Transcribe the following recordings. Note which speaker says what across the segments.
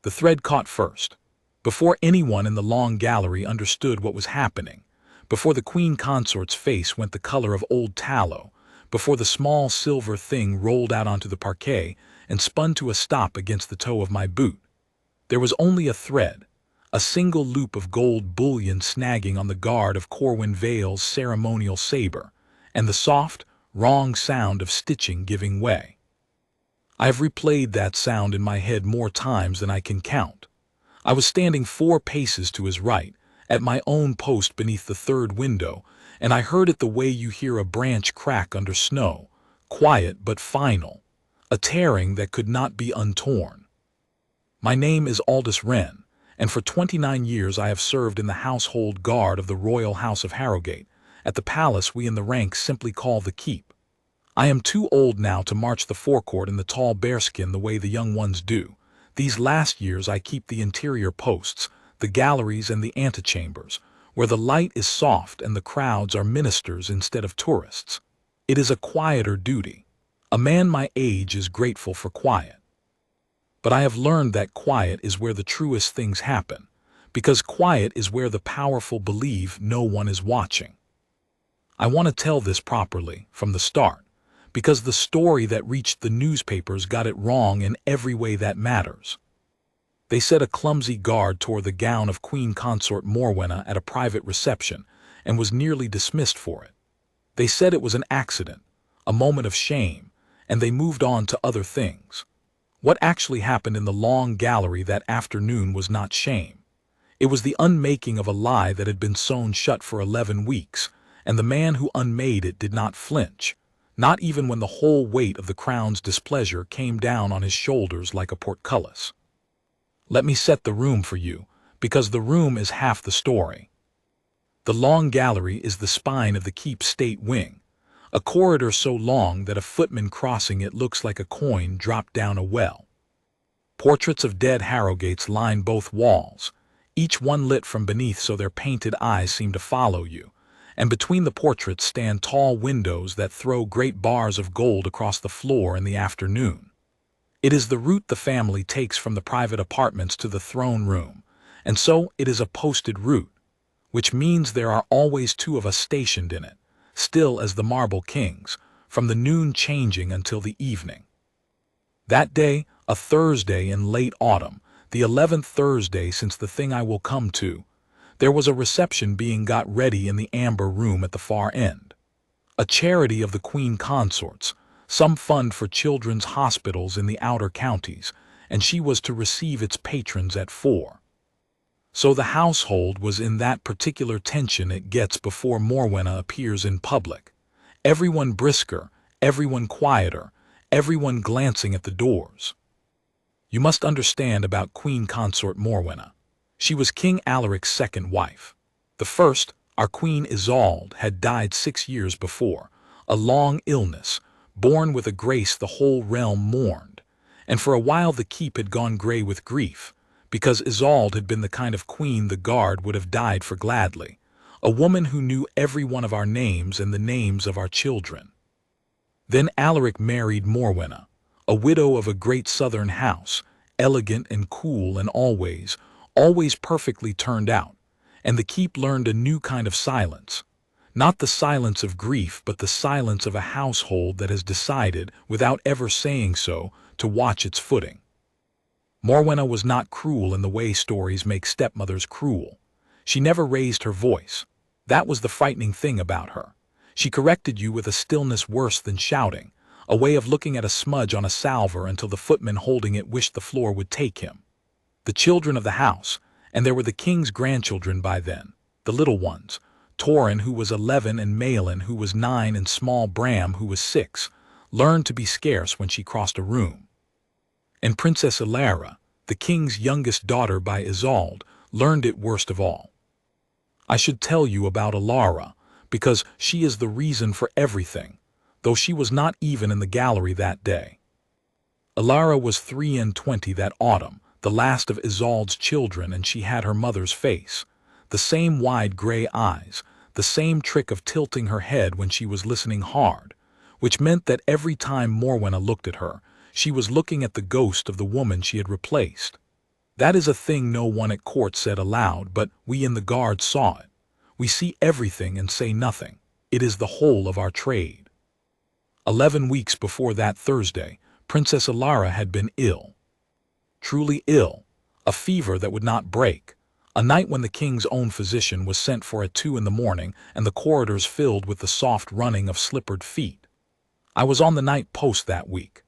Speaker 1: The thread caught first. Before anyone in the long gallery understood what was happening, before the Queen Consort's face went the color of old tallow, before the small silver thing rolled out onto the parquet and spun to a stop against the toe of my boot, there was only a thread, a single loop of gold bullion snagging on the guard of Corwin Vale's ceremonial sabre, and the soft, wrong sound of stitching giving way. I have replayed that sound in my head more times than I can count. I was standing 4 paces to his right, at my own post beneath the 3rd window, and I heard it the way you hear a branch crack under snow, quiet but final, a tearing that could not be untorn. My name is Aldous Renne, and for 29 years I have served in the household guard of the Royal House of Harrogate, at the palace we in the ranks simply call the Keep. I am too old now to march the forecourt in the tall bearskin the way the young ones do. These last years I keep the interior posts, the galleries and the antechambers, where the light is soft and the crowds are ministers instead of tourists. It is a quieter duty. A man my age is grateful for quiet. But I have learned that quiet is where the truest things happen, because quiet is where the powerful believe no one is watching. I want to tell this properly, from the start, because the story that reached the newspapers got it wrong in every way that matters. They said a clumsy guard tore the gown of Queen Consort Morwenna at a private reception and was nearly dismissed for it. They said it was an accident, a moment of shame, and they moved on to other things. What actually happened in the long gallery that afternoon was not shame. It was the unmaking of a lie that had been sewn shut for 11 weeks, and the man who unmade it did not flinch, not even when the whole weight of the crown's displeasure came down on his shoulders like a portcullis. Let me set the room for you, because the room is half the story. The long gallery is the spine of the Keep State Wing, a corridor so long that a footman crossing it looks like a coin dropped down a well. Portraits of dead Harrogates line both walls, each one lit from beneath so their painted eyes seem to follow you, and between the portraits stand tall windows that throw great bars of gold across the floor in the afternoon. It is the route the family takes from the private apartments to the throne room, and so it is a posted route, which means there are always 2 of us stationed in it, still as the marble kings, from the noon changing until the evening. That day, a Thursday in late autumn, the 11th Thursday since the thing I will come to, there was a reception being got ready in the amber room at the far end. A charity of the Queen Consort's, some fund for children's hospitals in the outer counties, and she was to receive its patrons at 4. So the household was in that particular tension it gets before Morwenna appears in public. Everyone brisker, everyone quieter, everyone glancing at the doors. You must understand about Queen Consort Morwenna. She was King Alaric's 2nd wife. The first, our Queen Isolde, had died 6 years before, a long illness, born with a grace the whole realm mourned, and for a while the Keep had gone gray with grief, because Isolde had been the kind of queen the guard would have died for gladly, a woman who knew every one of our names and the names of our children. Then Alaric married Morwenna, a widow of a great southern house, elegant and cool and always perfectly turned out, and the Keep learned a new kind of silence. Not the silence of grief, but the silence of a household that has decided, without ever saying so, to watch its footing. Morwenna was not cruel in the way stories make stepmothers cruel. She never raised her voice. That was the frightening thing about her. She corrected you with a stillness worse than shouting, a way of looking at a smudge on a salver until the footman holding it wished the floor would take him. The children of the house, and there were the king's grandchildren by then, the little ones, Torin, who was 11, and Malin, who was 9, and small Bram, who was 6, learned to be scarce when she crossed a room. And Princess Ilara, the king's youngest daughter by Isolde, learned it worst of all. I should tell you about Ilara, because she is the reason for everything, though she was not even in the gallery that day. Ilara was 23 that autumn, the last of Isolde's children, and she had her mother's face, the same wide gray eyes, the same trick of tilting her head when she was listening hard, which meant that every time Morwenna looked at her, she was looking at the ghost of the woman she had replaced. That is a thing no one at court said aloud, but we in the guard saw it. We see everything and say nothing. It is the whole of our trade. 11 weeks before that Thursday, Princess Alara had been ill. Truly ill. A fever that would not break. A night when the king's own physician was sent for at 2 in the morning and the corridors filled with the soft running of slippered feet. I was on the night post that week.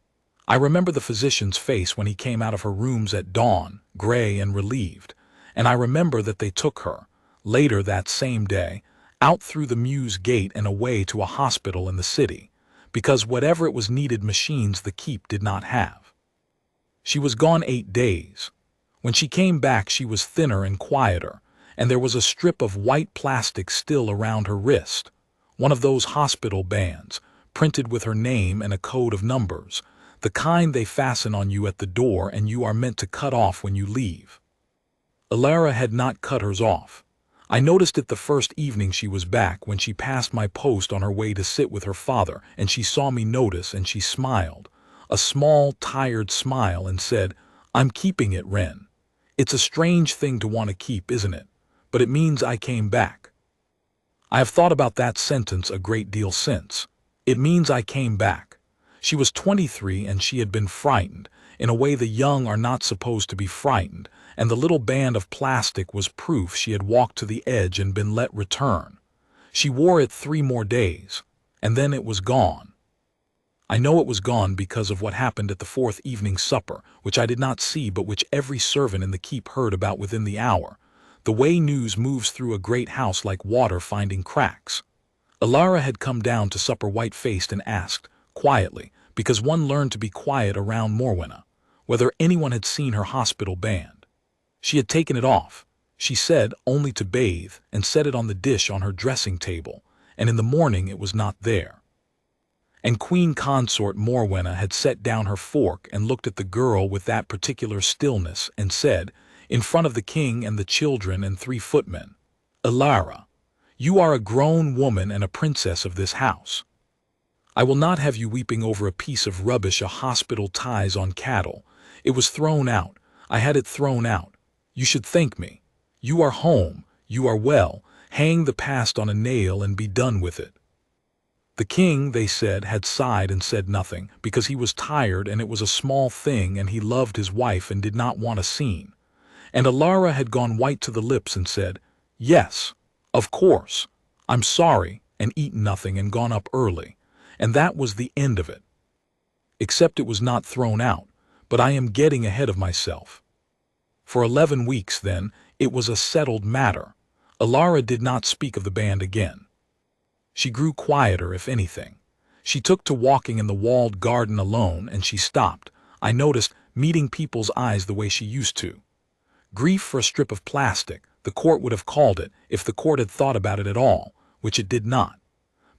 Speaker 1: I remember the physician's face when he came out of her rooms at dawn, gray and relieved, and I remember that they took her, later that same day, out through the Mews gate and away to a hospital in the city, because whatever it was needed machines the keep did not have. She was gone 8 days. When she came back she was thinner and quieter, and there was a strip of white plastic still around her wrist, one of those hospital bands, printed with her name and a code of numbers, the kind they fasten on you at the door and you are meant to cut off when you leave. Alara had not cut hers off. I noticed it the first evening she was back when she passed my post on her way to sit with her father, and she saw me notice and she smiled, a small, tired smile, and said, "I'm keeping it, Wren. It's a strange thing to want to keep, isn't it? But it means I came back." I have thought about that sentence a great deal since. It means I came back. She was 23 and she had been frightened, in a way the young are not supposed to be frightened, and the little band of plastic was proof she had walked to the edge and been let return. She wore it 3 more days, and then it was gone. I know it was gone because of what happened at the 4th evening supper, which I did not see but which every servant in the keep heard about within the hour, the way news moves through a great house like water finding cracks. Alara had come down to supper white-faced and asked, quietly, because one learned to be quiet around Morwenna, whether anyone had seen her hospital band. She had taken it off, she said, only to bathe, and set it on the dish on her dressing table, and in the morning it was not there. And Queen Consort Morwenna had set down her fork and looked at the girl with that particular stillness and said, in front of the king and the children and 3 footmen, "Alara, you are a grown woman and a princess of this house. I will not have you weeping over a piece of rubbish a hospital ties on cattle. It was thrown out. I had it thrown out. You should thank me. You are home. You are well. Hang the past on a nail and be done with it." The king, they said, had sighed and said nothing, because he was tired and it was a small thing and he loved his wife and did not want a scene. And Alara had gone white to the lips and said, "Yes, of course. I'm sorry," and eaten nothing and gone up early. And that was the end of it. Except it was not thrown out, but I am getting ahead of myself. For 11 weeks, then, it was a settled matter. Alara did not speak of the band again. She grew quieter, if anything. She took to walking in the walled garden alone, and she stopped, I noticed, meeting people's eyes the way she used to. Grief for a strip of plastic, the court would have called it, if the court had thought about it at all, which it did not.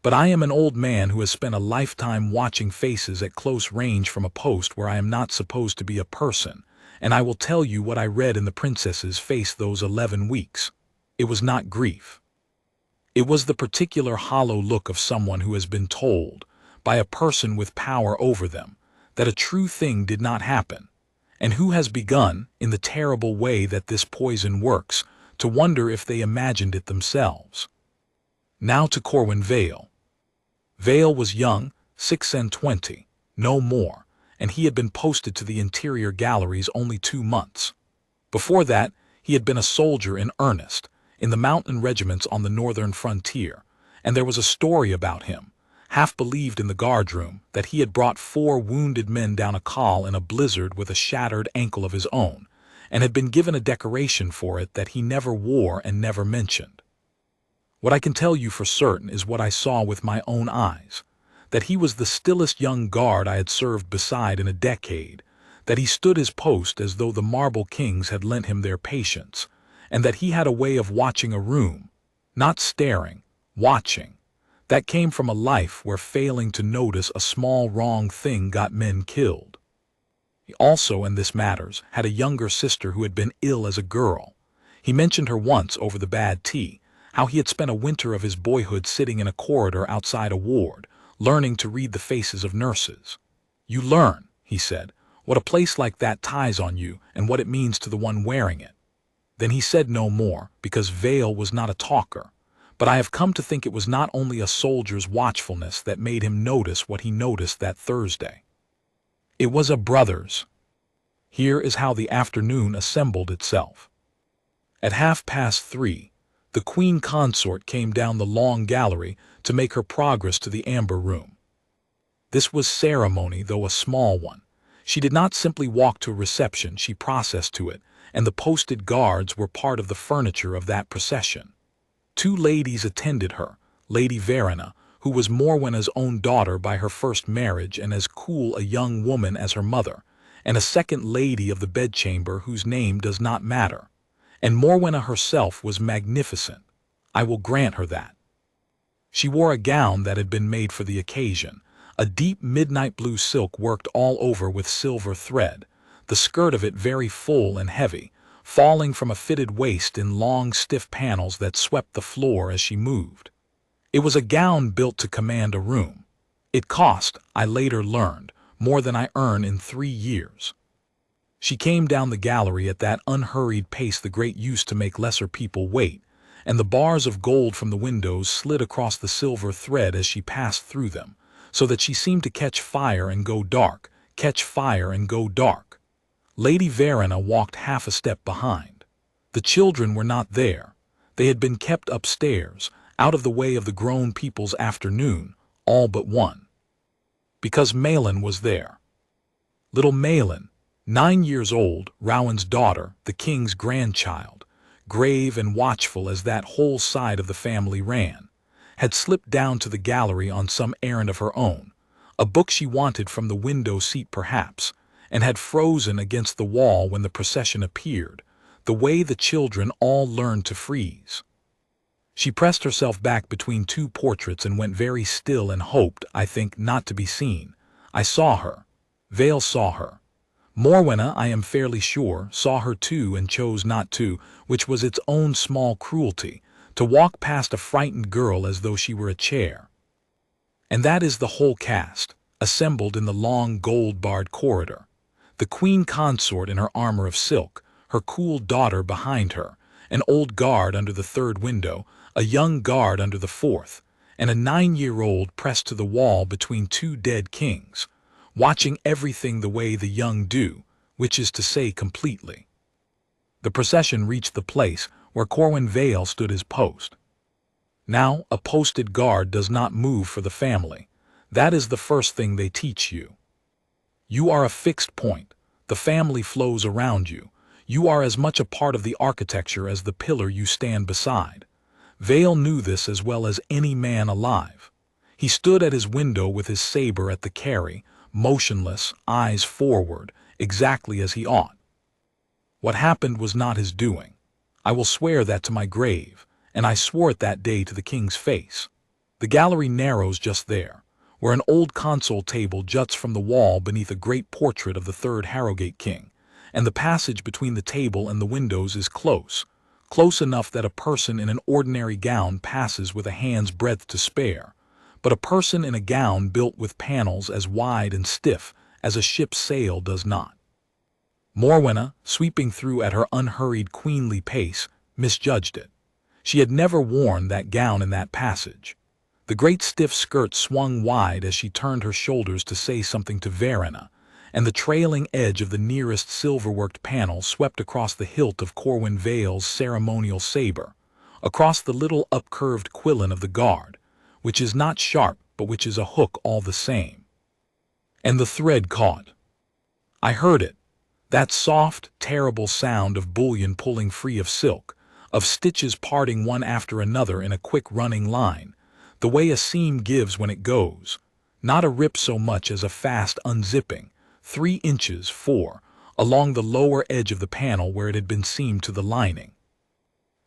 Speaker 1: But I am an old man who has spent a lifetime watching faces at close range from a post where I am not supposed to be a person, and I will tell you what I read in the princess's face those 11 weeks. It was not grief. It was the particular hollow look of someone who has been told, by a person with power over them, that a true thing did not happen, and who has begun, in the terrible way that this poison works, to wonder if they imagined it themselves. Now to Corwin Vale. Vale was young, 26, no more, and he had been posted to the interior galleries only 2 months. Before that, he had been a soldier in earnest, in the mountain regiments on the northern frontier, and there was a story about him, half believed in the guardroom, that he had brought 4 wounded men down a col in a blizzard with a shattered ankle of his own, and had been given a decoration for it that he never wore and never mentioned. What I can tell you for certain is what I saw with my own eyes, that he was the stillest young guard I had served beside in a decade, that he stood his post as though the marble kings had lent him their patience, and that he had a way of watching a room, not staring, watching, that came from a life where failing to notice a small wrong thing got men killed. He also, and this matters, had a younger sister who had been ill as a girl. He mentioned her once over the bad tea, how he had spent a winter of his boyhood sitting in a corridor outside a ward, learning to read the faces of nurses. "You learn," he said, what a place like that ties on you and what it means to the one wearing it." Then he said no more, because Vale was not a talker. But I have come to think it was not only a soldier's watchfulness that made him notice what he noticed that Thursday. It was a brother's. Here is how the afternoon assembled itself. At 3:30, the Queen Consort came down the long gallery to make her progress to the amber room. This was ceremony, though a small one. She did not simply walk to a reception, she processed to it, and the posted guards were part of the furniture of that procession. 2 ladies attended her, Lady Morwenna, who was Morwenna's own daughter by her first marriage and as cool a young woman as her mother, and a second lady of the bedchamber whose name does not matter. And Morwenna herself was magnificent. I will grant her that. She wore a gown that had been made for the occasion, a deep midnight blue silk worked all over with silver thread, the skirt of it very full and heavy, falling from a fitted waist in long stiff panels that swept the floor as she moved. It was a gown built to command a room. It cost, I later learned, more than I earned in 3 years. She came down the gallery at that unhurried pace the great used to make lesser people wait, and the bars of gold from the windows slid across the silver thread as she passed through them, so that she seemed to catch fire and go dark, catch fire and go dark. Lady Morwenna walked half a step behind. The children were not there. They had been kept upstairs, out of the way of the grown people's afternoon, all but one. Because Malin was there. Little Malin, 9 years old, Rowan's daughter, the king's grandchild, grave and watchful as that whole side of the family ran, had slipped down to the gallery on some errand of her own, a book she wanted from the window seat perhaps, and had frozen against the wall when the procession appeared, the way the children all learned to freeze. She pressed herself back between 2 portraits and went very still and hoped, I think, not to be seen. I saw her. Vale saw her. Morwenna, I am fairly sure, saw her too and chose not to, which was its own small cruelty, to walk past a frightened girl as though she were a chair. And that is the whole cast, assembled in the long gold-barred corridor. The Queen Consort in her armor of silk, her cool daughter behind her, an old guard under the 3rd window, a young guard under the 4th, and a 9-year-old pressed to the wall between 2 dead kings, watching everything the way the young do, which is to say completely. The procession reached the place where Corwin Vale stood his post. Now, a posted guard does not move for the family. That is the first thing they teach you. You are a fixed point. The family flows around you. You are as much a part of the architecture as the pillar you stand beside. Vale knew this as well as any man alive. He stood at his window with his sabre at the carry, motionless, eyes forward, exactly as he ought. What happened was not his doing. I will swear that to my grave, and I swore it that day to the king's face. The gallery narrows just there, where an old console table juts from the wall beneath a great portrait of the 3rd Harrogate king, and the passage between the table and the windows is close, close enough that a person in an ordinary gown passes with a hand's breadth to spare, but a person in a gown built with panels as wide and stiff as a ship's sail does not. Morwenna, sweeping through at her unhurried queenly pace, misjudged it. She had never worn that gown in that passage. The great stiff skirt swung wide as she turned her shoulders to say something to Morwenna, and the trailing edge of the nearest silver-worked panel swept across the hilt of Corwin Vale's ceremonial sabre, across the little upcurved quillon of the guard, which is not sharp but which is a hook all the same. And the thread caught. I heard it, that soft, terrible sound of bullion pulling free of silk, of stitches parting one after another in a quick running line, the way a seam gives when it goes, not a rip so much as a fast unzipping, 3 inches, 4, along the lower edge of the panel where it had been seamed to the lining.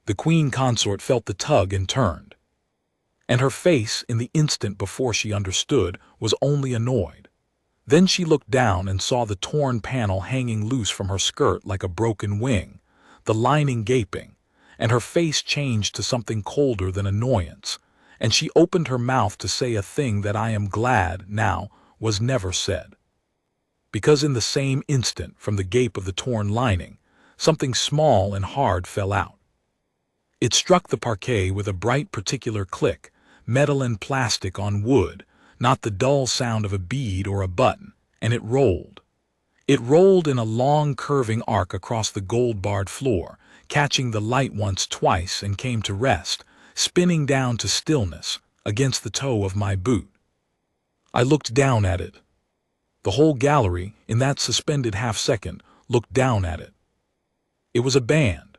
Speaker 1: The Queen Consort felt the tug and turned. And her face, in the instant before she understood, was only annoyed. Then she looked down and saw the torn panel hanging loose from her skirt like a broken wing, the lining gaping, and her face changed to something colder than annoyance, and she opened her mouth to say a thing that I am glad, now, was never said. because in the same instant, from the gape of the torn lining, something small and hard fell out. It struck the parquet with a bright particular click, metal and plastic on wood, not the dull sound of a bead or a button, and it rolled. It rolled in a long curving arc across the gold-barred floor, catching the light once, twice, and came to rest, spinning down to stillness, against the toe of my boot. I looked down at it. The whole gallery, in that suspended half-second, looked down at it. It was a band,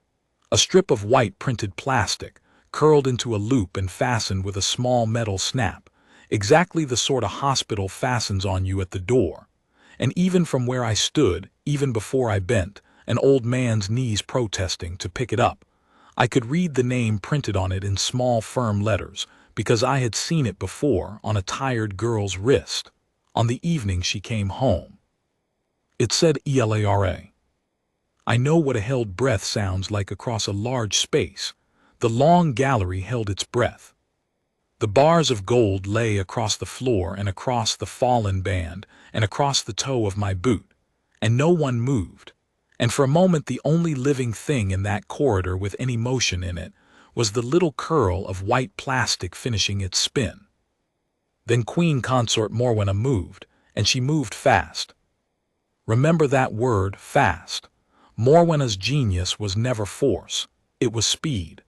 Speaker 1: a strip of white printed plastic, curled into a loop and fastened with a small metal snap, exactly the sort a hospital fastens on you at the door. And even from where I stood, even before I bent, an old man's knees protesting, to pick it up, I could read the name printed on it in small firm letters, because I had seen it before on a tired girl's wrist, on the evening she came home. It said ELARA. I know what a held breath sounds like across a large space. The long gallery held its breath. The bars of gold lay across the floor and across the fallen band and across the toe of my boot, and no one moved. And for a moment the only living thing in that corridor with any motion in it was the little curl of white plastic finishing its spin. Then Queen Consort Morwenna moved, and she moved fast. Remember that word, fast. Morwenna's genius was never force, it was speed.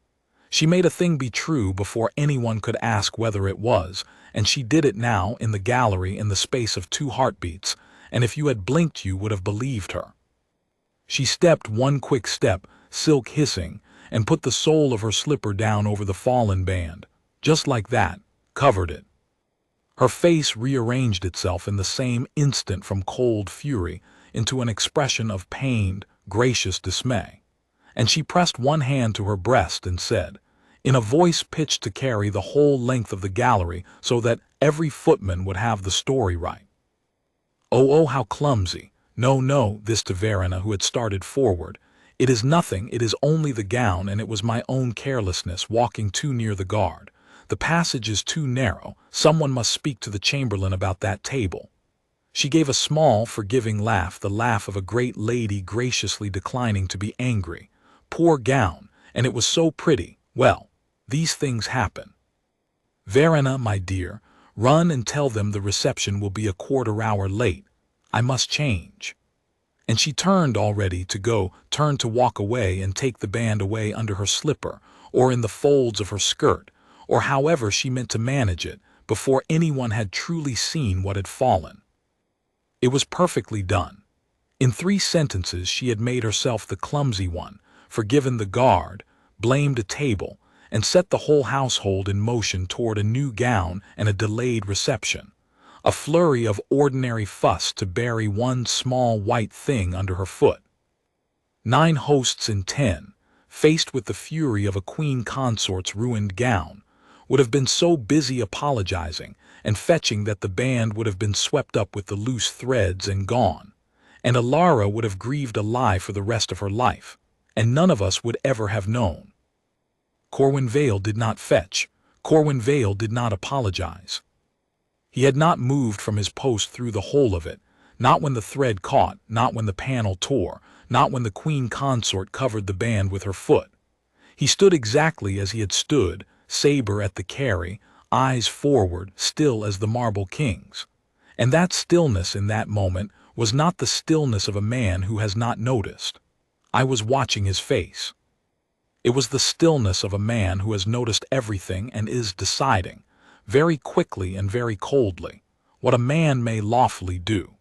Speaker 1: She made a thing be true before anyone could ask whether it was, and she did it now in the gallery in the space of 2 heartbeats, and if you had blinked you would have believed her. She stepped one quick step, silk hissing, and put the sole of her slipper down over the fallen band, just like that, covered it. Her face rearranged itself in the same instant from cold fury into an expression of pained, gracious dismay, and she pressed one hand to her breast and said, in a voice pitched to carry the whole length of the gallery so that every footman would have the story right, "Oh, how clumsy! No, this to Morwenna, who had started forward. It is nothing, it is only the gown, and it was my own carelessness walking too near the guard. The passage is too narrow, someone must speak to the chamberlain about that table." She gave a small, forgiving laugh, the laugh of a great lady graciously declining to be angry. Poor gown, and it was so pretty. Well, these things happen. Morwenna, my dear, run and tell them the reception will be a quarter-hour late. I must change. And she turned already to go, turned to walk away and take the band away under her slipper, or in the folds of her skirt, or however she meant to manage it, before anyone had truly seen what had fallen. It was perfectly done. In 3 sentences she had made herself the clumsy one, forgiven the guard, blamed a table, and set the whole household in motion toward a new gown and a delayed reception. A flurry of ordinary fuss to bury one small white thing under her foot. 9 hosts in 10, faced with the fury of a queen consort's ruined gown, would have been so busy apologizing and fetching that the band would have been swept up with the loose threads and gone, and Alara would have grieved a lie for the rest of her life, and none of us would ever have known. Corwin Vale did not fetch. Corwin Vale did not apologize. He had not moved from his post through the whole of it, not when the thread caught, not when the panel tore, not when the queen consort covered the band with her foot. He stood exactly as he had stood, sabre at the carry, eyes forward, still as the marble king's. And that stillness in that moment was not the stillness of a man who has not noticed. I was watching his face. It was the stillness of a man who has noticed everything and is deciding, very quickly and very coldly, what a man may lawfully do.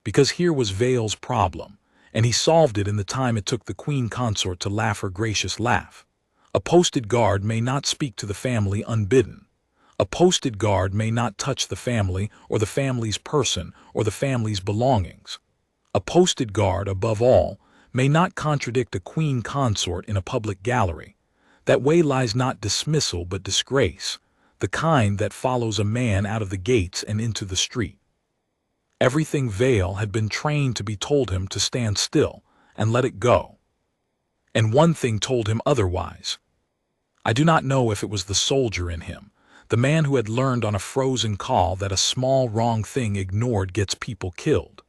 Speaker 1: Because here was Vale's problem, and he solved it in the time it took the queen consort to laugh her gracious laugh. A posted guard may not speak to the family unbidden. A posted guard may not touch the family or the family's person or the family's belongings. A posted guard, above all, may not contradict a queen consort in a public gallery. That way lies not dismissal but disgrace, the kind that follows a man out of the gates and into the street. Everything Vale had been trained to be told him to stand still and let it go. And one thing told him otherwise. I do not know if it was the soldier in him, the man who had learned on a frozen call that a small wrong thing ignored gets people killed.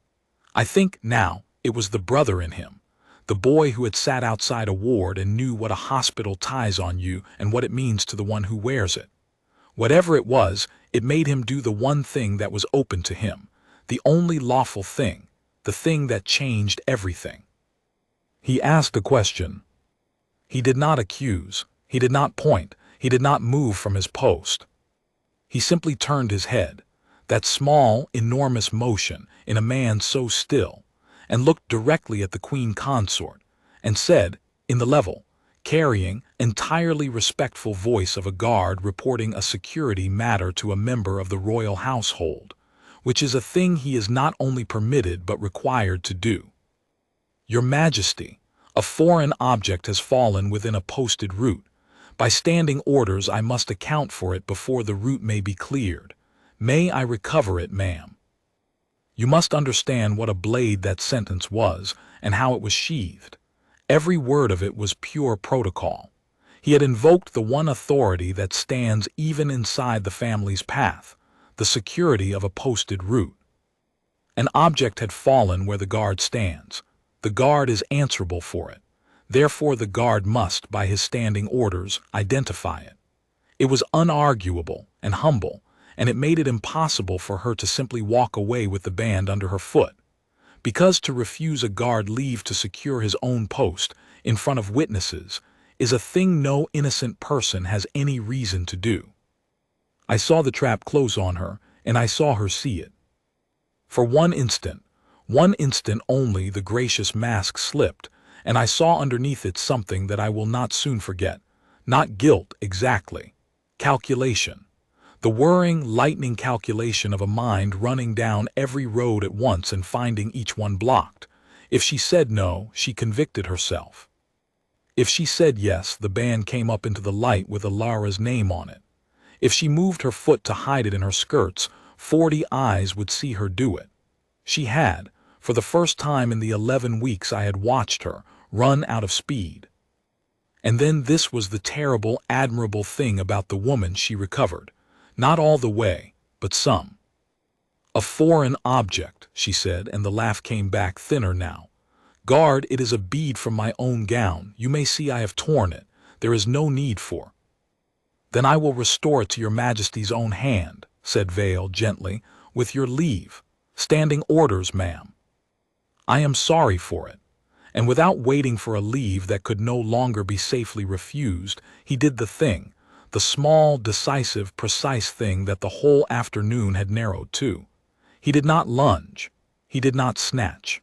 Speaker 1: I think, now, it was the brother in him, the boy who had sat outside a ward and knew what a hospital ties on you and what it means to the one who wears it. Whatever it was, it made him do the one thing that was open to him, the only lawful thing, the thing that changed everything. He asked a question. He did not accuse, he did not point, he did not move from his post. He simply turned his head, that small, enormous motion in a man so still, and looked directly at the Queen Consort, and said, in the level, carrying, entirely respectful voice of a guard reporting a security matter to a member of the royal household, which is a thing he is not only permitted but required to do. Your Majesty, a foreign object has fallen within a posted route. By standing orders I must account for it before the route may be cleared. May I recover it, ma'am? You must understand what a blade that sentence was, and how it was sheathed. Every word of it was pure protocol. He had invoked the one authority that stands even inside the family's path, the security of a posted route. An object had fallen where the guard stands. The guard is answerable for it. Therefore the guard must, by his standing orders, identify it. It was unarguable and humble, and it made it impossible for her to simply walk away with the band under her foot, because to refuse a guard leave to secure his own post in front of witnesses is a thing no innocent person has any reason to do. I saw the trap close on her, and I saw her see it. For one instant only, the gracious mask slipped, and I saw underneath it something that I will not soon forget. Not guilt exactly. Calculation. The whirring, lightning calculation of a mind running down every road at once and finding each one blocked. If she said no, she convicted herself. If she said yes, the band came up into the light with Alara's name on it. If she moved her foot to hide it in her skirts, 40 eyes would see her do it. She had, for the first time in the 11 weeks I had watched her, run out of speed. And then this was the terrible, admirable thing about the woman she recovered. Not all the way, but some. A foreign object, she said, and the laugh came back thinner now. Guard, it is a bead from my own gown. You may see I have torn it. There is no need for. Then I will restore it to your Majesty's own hand, said Vale gently, with your leave. Standing orders, ma'am. I am sorry for it. And without waiting for a leave that could no longer be safely refused, he did the thing, the small, decisive, precise thing that the whole afternoon had narrowed to. He did not lunge. He did not snatch.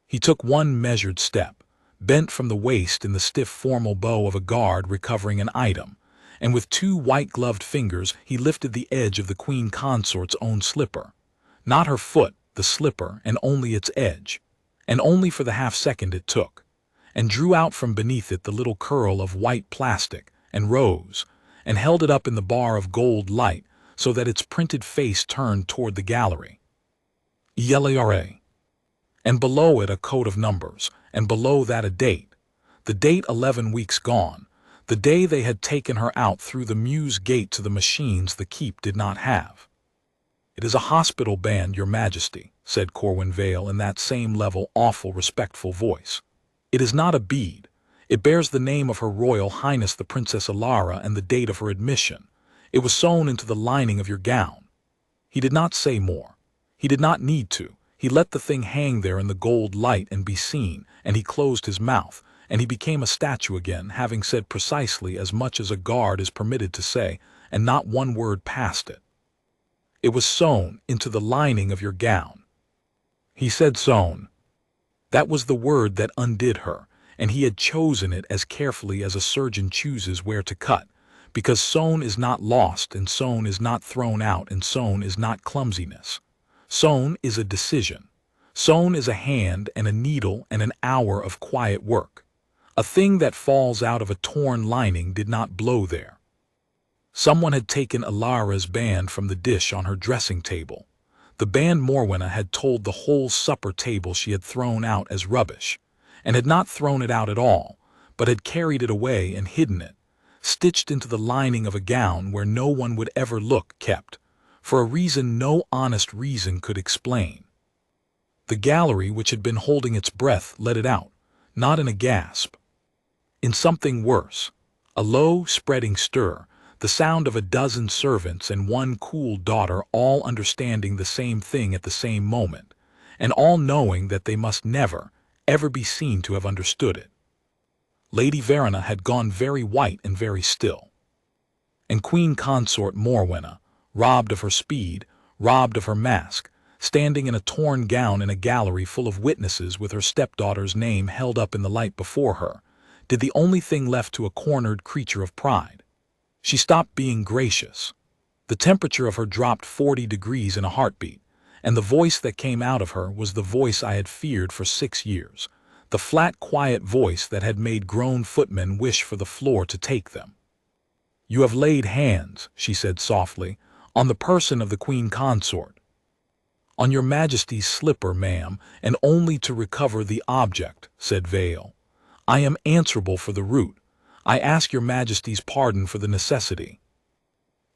Speaker 1: He took one measured step, bent from the waist in the stiff formal bow of a guard recovering an item, and with 2 white-gloved fingers he lifted the edge of the Queen Consort's own slipper. Not her foot, the slipper, and only its edge, and only for the half-second it took, and drew out from beneath it the little curl of white plastic, and rose, and held it up in the bar of gold light so that its printed face turned toward the gallery. ELARA. And below it a code of numbers, and below that a date. The date 11 weeks gone, the day they had taken her out through the Mews gate to the machines the keep did not have. It is a hospital band, your Majesty, said Corwin Vale in that same level, awful, respectful voice. It is not a bead. It bears the name of Her Royal Highness the Princess Alara and the date of her admission. It was sewn into the lining of your gown. He did not say more. He did not need to. He let the thing hang there in the gold light and be seen, and he closed his mouth, and he became a statue again, having said precisely as much as a guard is permitted to say, and not one word past it. It was sewn into the lining of your gown. He said sewn. That was the word that undid her, and he had chosen it as carefully as a surgeon chooses where to cut, because sewn is not lost, and sewn is not thrown out, and sewn is not clumsiness. Sewn is a decision. Sewn is a hand and a needle and an hour of quiet work. A thing that falls out of a torn lining did not blow there. Someone had taken Alara's band from the dish on her dressing table. The band Morwenna had told the whole supper table she had thrown out as rubbish, and had not thrown it out at all, but had carried it away and hidden it, stitched into the lining of a gown where no one would ever look, kept, for a reason no honest reason could explain. The gallery, which had been holding its breath, let it out, not in a gasp, in something worse, a low, spreading stir, the sound of a dozen servants and one cool daughter all understanding the same thing at the same moment, and all knowing that they must never, ever be seen to have understood it. Lady Verena had gone very white and very still. And Queen Consort Morwenna, robbed of her speed, robbed of her mask, standing in a torn gown in a gallery full of witnesses with her stepdaughter's name held up in the light before her, did the only thing left to a cornered creature of pride. She stopped being gracious. The temperature of her dropped 40 degrees in a heartbeat, and the voice that came out of her was the voice I had feared for 6 years, the flat, quiet voice that had made grown footmen wish for the floor to take them. "You have laid hands," she said softly, "on the person of the Queen Consort." "On your Majesty's slipper, ma'am, and only to recover the object," said Vale. "I am answerable for the root. I ask your Majesty's pardon for the necessity."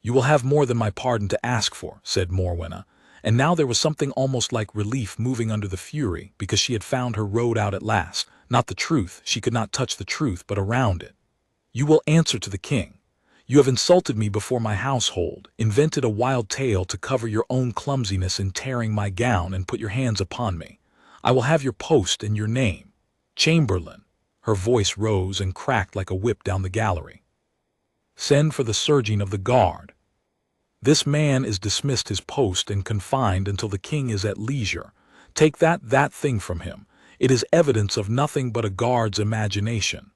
Speaker 1: "You will have more than my pardon to ask for," said Morwenna, and now there was something almost like relief moving under the fury, because she had found her road out at last, not the truth, she could not touch the truth, but around it. "You will answer to the king. You have insulted me before my household, invented a wild tale to cover your own clumsiness in tearing my gown, and put your hands upon me. I will have your post and your name. Chamberlain." Her voice rose and cracked like a whip down the gallery. "Send for the Serjeant of the Guard. This man is dismissed his post and confined until the king is at leisure. Take that thing from him. It is evidence of nothing but a guard's imagination."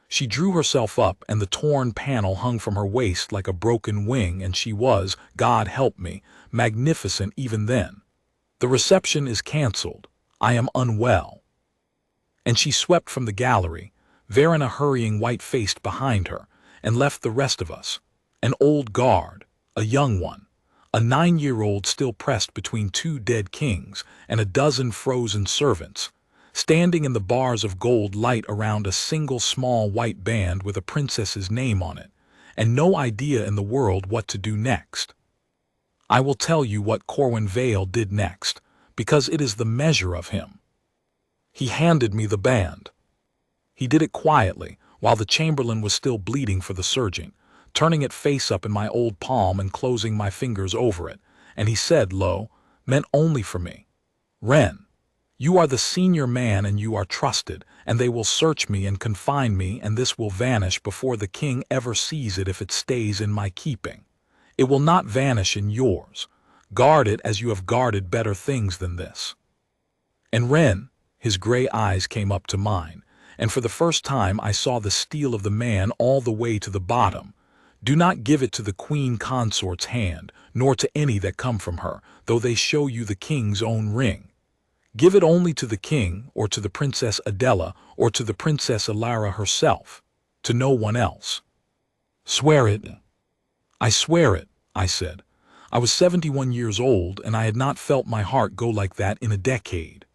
Speaker 1: She drew herself up, and the torn panel hung from her waist like a broken wing, and she was, God help me, magnificent even then. "The reception is cancelled. I am unwell." And she swept from the gallery, Verena hurrying white-faced behind her, and left the rest of us, an old guard, a young one, a 9-year-old still pressed between 2 dead kings, and a dozen frozen servants, standing in the bars of gold light around a single small white band with a princess's name on it, and no idea in the world what to do next. I will tell you what Corwin Vale did next, because it is the measure of him. He handed me the band. He did it quietly, while the chamberlain was still bleeding for the sergeant, turning it face up in my old palm and closing my fingers over it, and he said low, meant only for me, "Wren, you are the senior man and you are trusted, and they will search me and confine me, and this will vanish before the king ever sees it if it stays in my keeping. It will not vanish in yours. Guard it as you have guarded better things than this." And Wren, his gray eyes came up to mine, and for the first time I saw the steel of the man all the way to the bottom. "Do not give it to the Queen Consort's hand, nor to any that come from her, though they show you the king's own ring. Give it only to the king, or to the Princess Adela, or to the Princess Alara herself, to no one else." "Swear it." "I swear it," I said. I was 71 years old, and I had not felt my heart go like that in a decade.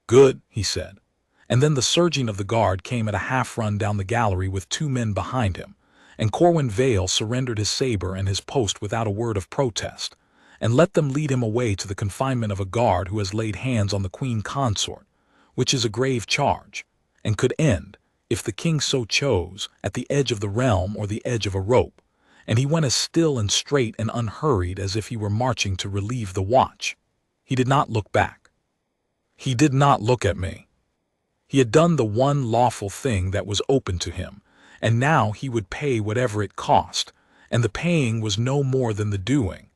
Speaker 1: "Good," he said. And then the Serjeant of the Guard came at a half-run down the gallery with 2 men behind him, and Corwin Vale surrendered his sabre and his post without a word of protest, and let them lead him away to the confinement of a guard who has laid hands on the Queen Consort, which is a grave charge, and could end, if the king so chose, at the edge of the realm or the edge of a rope, and he went as still and straight and unhurried as if he were marching to relieve the watch. He did not look back. He did not look at me. He had done the one lawful thing that was open to him, and now he would pay whatever it cost, and the paying was no more than the doing,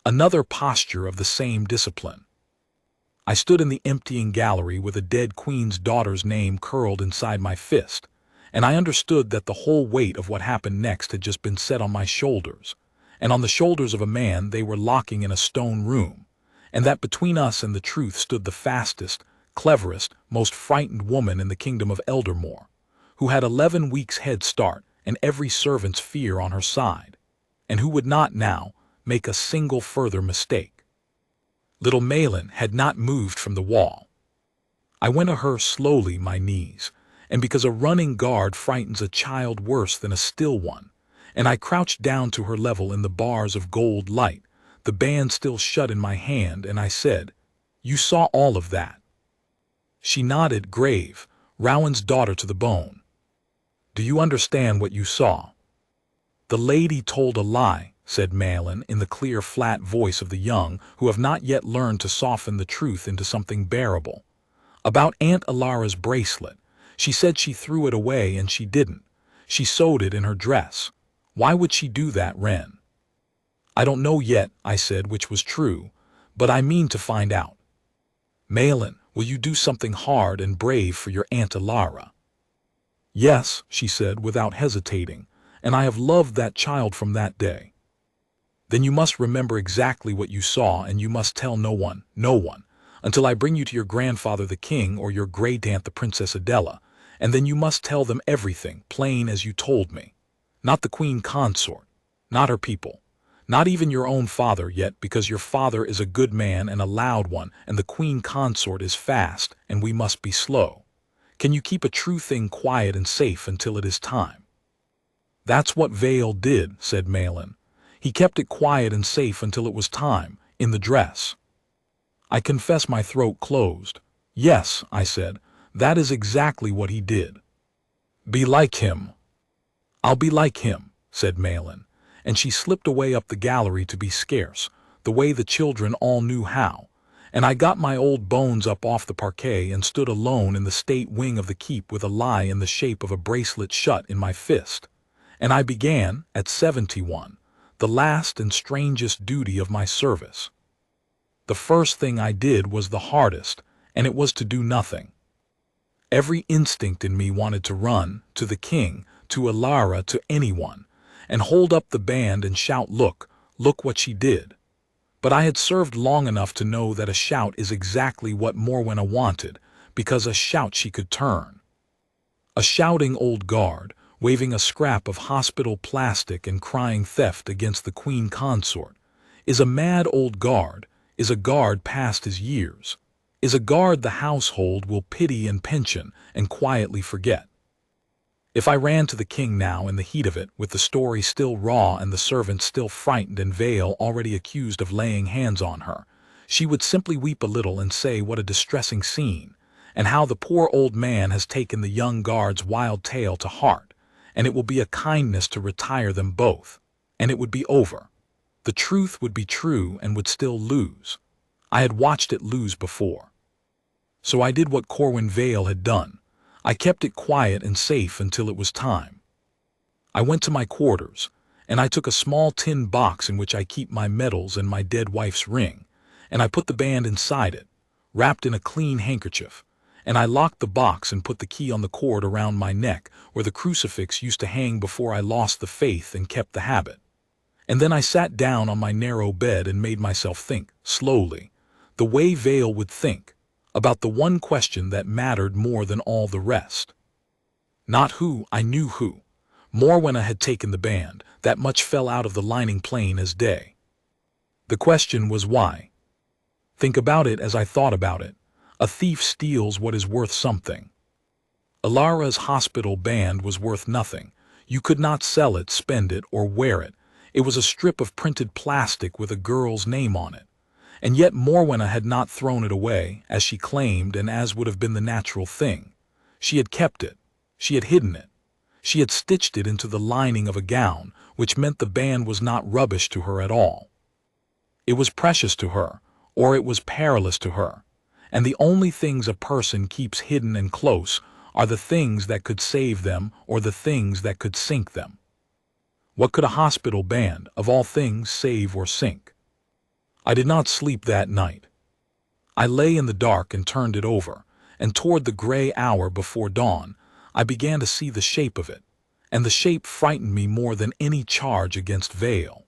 Speaker 1: another posture of the same discipline. I stood in the emptying gallery with a dead queen's daughter's name curled inside my fist, and I understood that the whole weight of what happened next had just been set on my shoulders, and on the shoulders of a man they were locking in a stone room, and that between us and the truth stood the fastest, cleverest, most frightened woman in the kingdom of Eldermore, who had 11 weeks' head start and every servant's fear on her side, and who would not now make a single further mistake. Little Malin had not moved from the wall. I went to her slowly, my knees, and because a running guard frightens a child worse than a still one, and I crouched down to her level in the bars of gold light, the band still shut in my hand, and I said, You saw all of that. She nodded, grave, Rowan's daughter to the bone. Do you understand what you saw? The lady told a lie, said Malin in the clear, flat voice of the young who have not yet learned to soften the truth into something bearable. About Aunt Alara's bracelet. She said she threw it away and she didn't. She sewed it in her dress. Why would she do that, Wren? I don't know yet, I said, which was true, but I mean to find out. Malin, will you do something hard and brave for your Aunt Alara? Yes, she said without hesitating, and I have loved that child from that day. Then you must remember exactly what you saw, and you must tell no one, until I bring you to your grandfather the king or your great-aunt the Princess Adela, and then you must tell them everything, plain as you told me. Not the Queen Consort, not her people, not even your own father yet, because your father is a good man and a loud one, and the Queen Consort is fast, and we must be slow. Can you keep a true thing quiet and safe until it is time? That's what Vale did, said Malin. He kept it quiet and safe until it was time, in the dress. I confess my throat closed. Yes, I said, that is exactly what he did. Be like him. I'll be like him, said Malin, and she slipped away up the gallery to be scarce, the way the children all knew how, and I got my old bones up off the parquet and stood alone in the state wing of the keep with a lie in the shape of a bracelet shut in my fist. And I began, at 71, the last and strangest duty of my service. The first thing I did was the hardest, and it was to do nothing. Every instinct in me wanted to run, to the king, to Alara, to anyone, and hold up the band and shout, look what she did. But I had served long enough to know that a shout is exactly what Morwenna wanted, because a shout she could turn. A shouting old guard, waving a scrap of hospital plastic and crying theft against the Queen Consort, is a mad old guard, is a guard past his years, is a guard the household will pity and pension and quietly forget. If I ran to the king now in the heat of it, with the story still raw and the servants still frightened and Vale already accused of laying hands on her, she would simply weep a little and say what a distressing scene, and how the poor old man has taken the young guard's wild tale to heart, and it will be a kindness to retire them both, and it would be over. The truth would be true and would still lose. I had watched it lose before. So I did what Corwin Vale had done. I kept it quiet and safe until it was time. I went to my quarters, and I took a small tin box in which I keep my medals and my dead wife's ring, and I put the band inside it, wrapped in a clean handkerchief, and I locked the box and put the key on the cord around my neck where the crucifix used to hang before I lost the faith and kept the habit. And then I sat down on my narrow bed and made myself think, slowly, the way Vale would think, about the one question that mattered more than all the rest. Not who, I knew who. Morwenna had taken the band, that much fell out of the lining plain as day. The question was why. Think about it as I thought about it. A thief steals what is worth something. Alara's hospital band was worth nothing. You could not sell it, spend it, or wear it. It was a strip of printed plastic with a girl's name on it. And yet Morwenna had not thrown it away, as she claimed and as would have been the natural thing. She had kept it. She had hidden it. She had stitched it into the lining of a gown, which meant the band was not rubbish to her at all. It was precious to her, or it was perilous to her. And the only things a person keeps hidden and close are the things that could save them or the things that could sink them. What could a hospital band, of all things, save or sink? I did not sleep that night. I lay in the dark and turned it over, and toward the gray hour before dawn, I began to see the shape of it, and the shape frightened me more than any charge against Vale.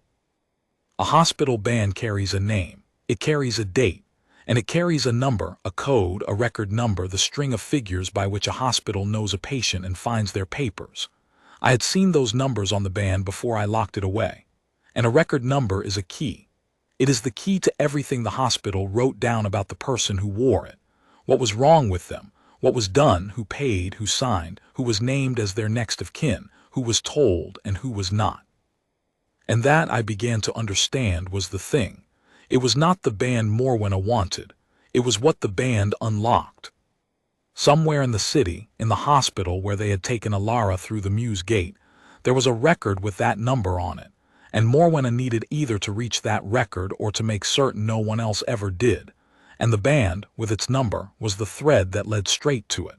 Speaker 1: A hospital band carries a name, it carries a date, and it carries a number, a code, a record number, the string of figures by which a hospital knows a patient and finds their papers. I had seen those numbers on the band before I locked it away, and a record number is a key. It is the key to everything the hospital wrote down about the person who wore it, what was wrong with them, what was done, who paid, who signed, who was named as their next of kin, who was told, and who was not. And that, I began to understand, was the thing. It was not the band Morwenna wanted. It was what the band unlocked. Somewhere in the city, in the hospital where they had taken Alara through the Mews Gate, there was a record with that number on it, and Morwenna needed either to reach that record or to make certain no one else ever did, and the band, with its number, was the thread that led straight to it.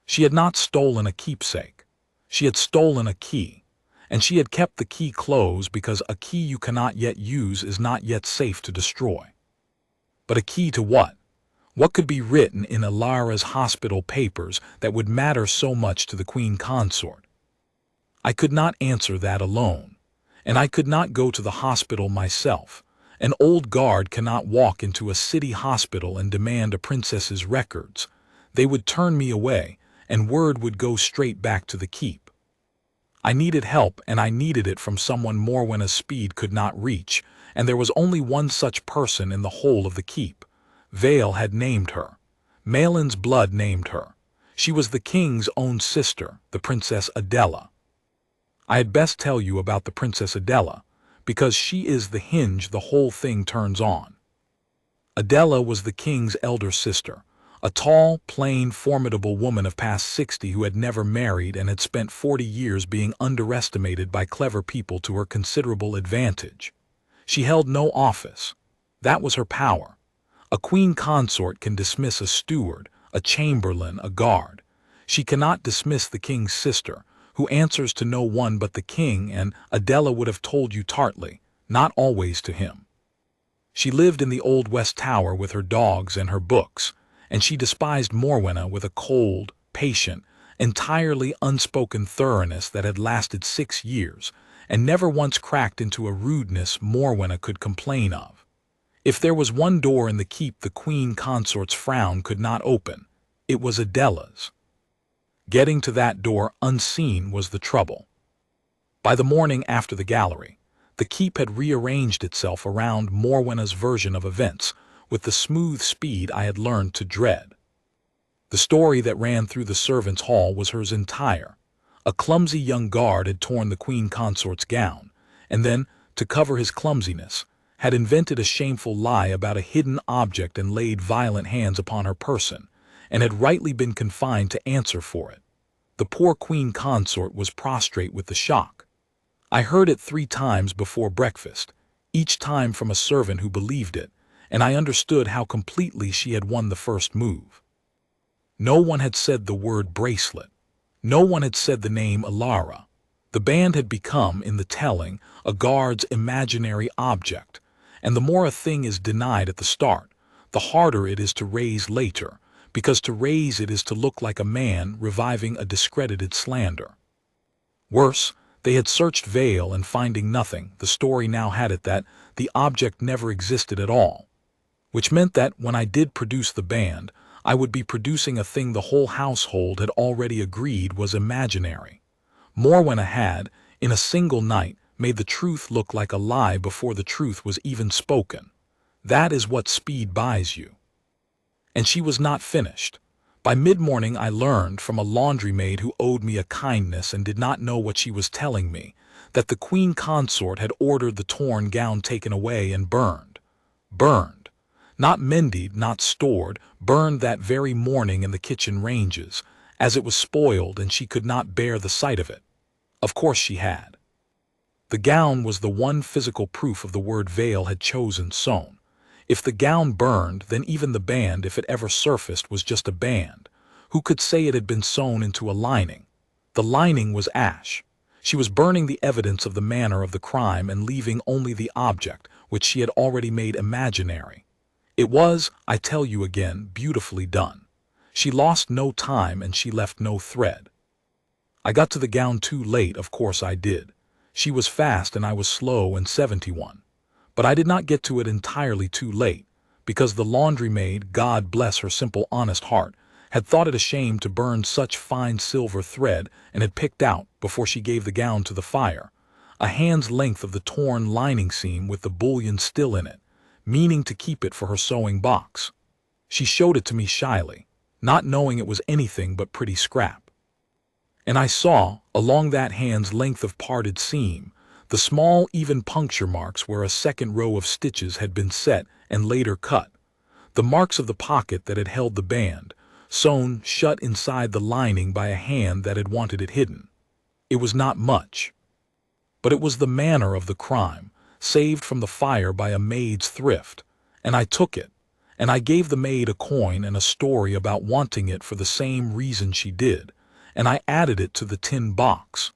Speaker 1: She had not stolen a keepsake. She had stolen a key, and she had kept the key closed because a key you cannot yet use is not yet safe to destroy. But a key to what? What could be written in Alara's hospital papers that would matter so much to the Queen Consort? I could not answer that alone, and I could not go to the hospital myself. An old guard cannot walk into a city hospital and demand a princess's records. They would turn me away, and word would go straight back to the keep. I needed help, and I needed it from someone Morwenna's speed could not reach, and there was only one such person in the whole of the keep. Vale had named her. Malin's blood named her. She was the king's own sister, the Princess Adela. I had best tell you about the Princess Adela, because she is the hinge the whole thing turns on. Adela was the king's elder sister, a tall, plain, formidable woman of past 60 who had never married and had spent 40 years being underestimated by clever people to her considerable advantage. She held no office. That was her power. A queen consort can dismiss a steward, a chamberlain, a guard. She cannot dismiss the king's sister, who answers to no one but the king, and Adela would have told you tartly, not always to him. She lived in the old West Tower with her dogs and her books, and she despised Morwenna with a cold, patient, entirely unspoken thoroughness that had lasted 6 years, and never once cracked into a rudeness Morwenna could complain of. If there was one door in the keep the Queen Consort's frown could not open, it was Adela's. Getting to that door unseen was the trouble. By the morning after the gallery, the keep had rearranged itself around Morwenna's version of events with the smooth speed I had learned to dread. The story that ran through the servants' hall was hers entire. A clumsy young guard had torn the Queen Consort's gown, and then, to cover his clumsiness, had invented a shameful lie about a hidden object and laid violent hands upon her person, and had rightly been confined to answer for it. The poor Queen Consort was prostrate with the shock. I heard it 3 times before breakfast, each time from a servant who believed it, and I understood how completely she had won the first move. No one had said the word bracelet. No one had said the name Alara. The band had become, in the telling, a guard's imaginary object, and the more a thing is denied at the start, the harder it is to raise later, because to raise it is to look like a man reviving a discredited slander. Worse, they had searched Vale and finding nothing, the story now had it that the object never existed at all, which meant that when I did produce the band, I would be producing a thing the whole household had already agreed was imaginary. Morwenna had, in a single night, made the truth look like a lie before the truth was even spoken. That is what speed buys you. And she was not finished. By mid-morning I learned from a laundry maid who owed me a kindness and did not know what she was telling me, that the Queen Consort had ordered the torn gown taken away and burned. Burned. Not mended, not stored, burned that very morning in the kitchen ranges, as it was spoiled and she could not bear the sight of it. Of course she had. The gown was the one physical proof of the word Vale had chosen sewn. If the gown burned, then even the band, if it ever surfaced, was just a band. Who could say it had been sewn into a lining? The lining was ash. She was burning the evidence of the manner of the crime and leaving only the object, which she had already made imaginary. It was, I tell you again, beautifully done. She lost no time and she left no thread. I got to the gown too late, of course I did. She was fast and I was slow and 71. But I did not get to it entirely too late, because the laundry maid, God bless her simple honest heart, had thought it a shame to burn such fine silver thread and had picked out, before she gave the gown to the fire, a hand's length of the torn lining seam with the bullion still in it, meaning to keep it for her sewing box. She showed it to me shyly, not knowing it was anything but pretty scrap. And I saw, along that hand's length of parted seam, the small even puncture marks where a second row of stitches had been set and later cut, the marks of the pocket that had held the band, sewn shut inside the lining by a hand that had wanted it hidden. It was not much, but it was the manner of the crime, saved from the fire by a maid's thrift, and I took it, and I gave the maid a coin and a story about wanting it for the same reason she did, and I added it to the tin box.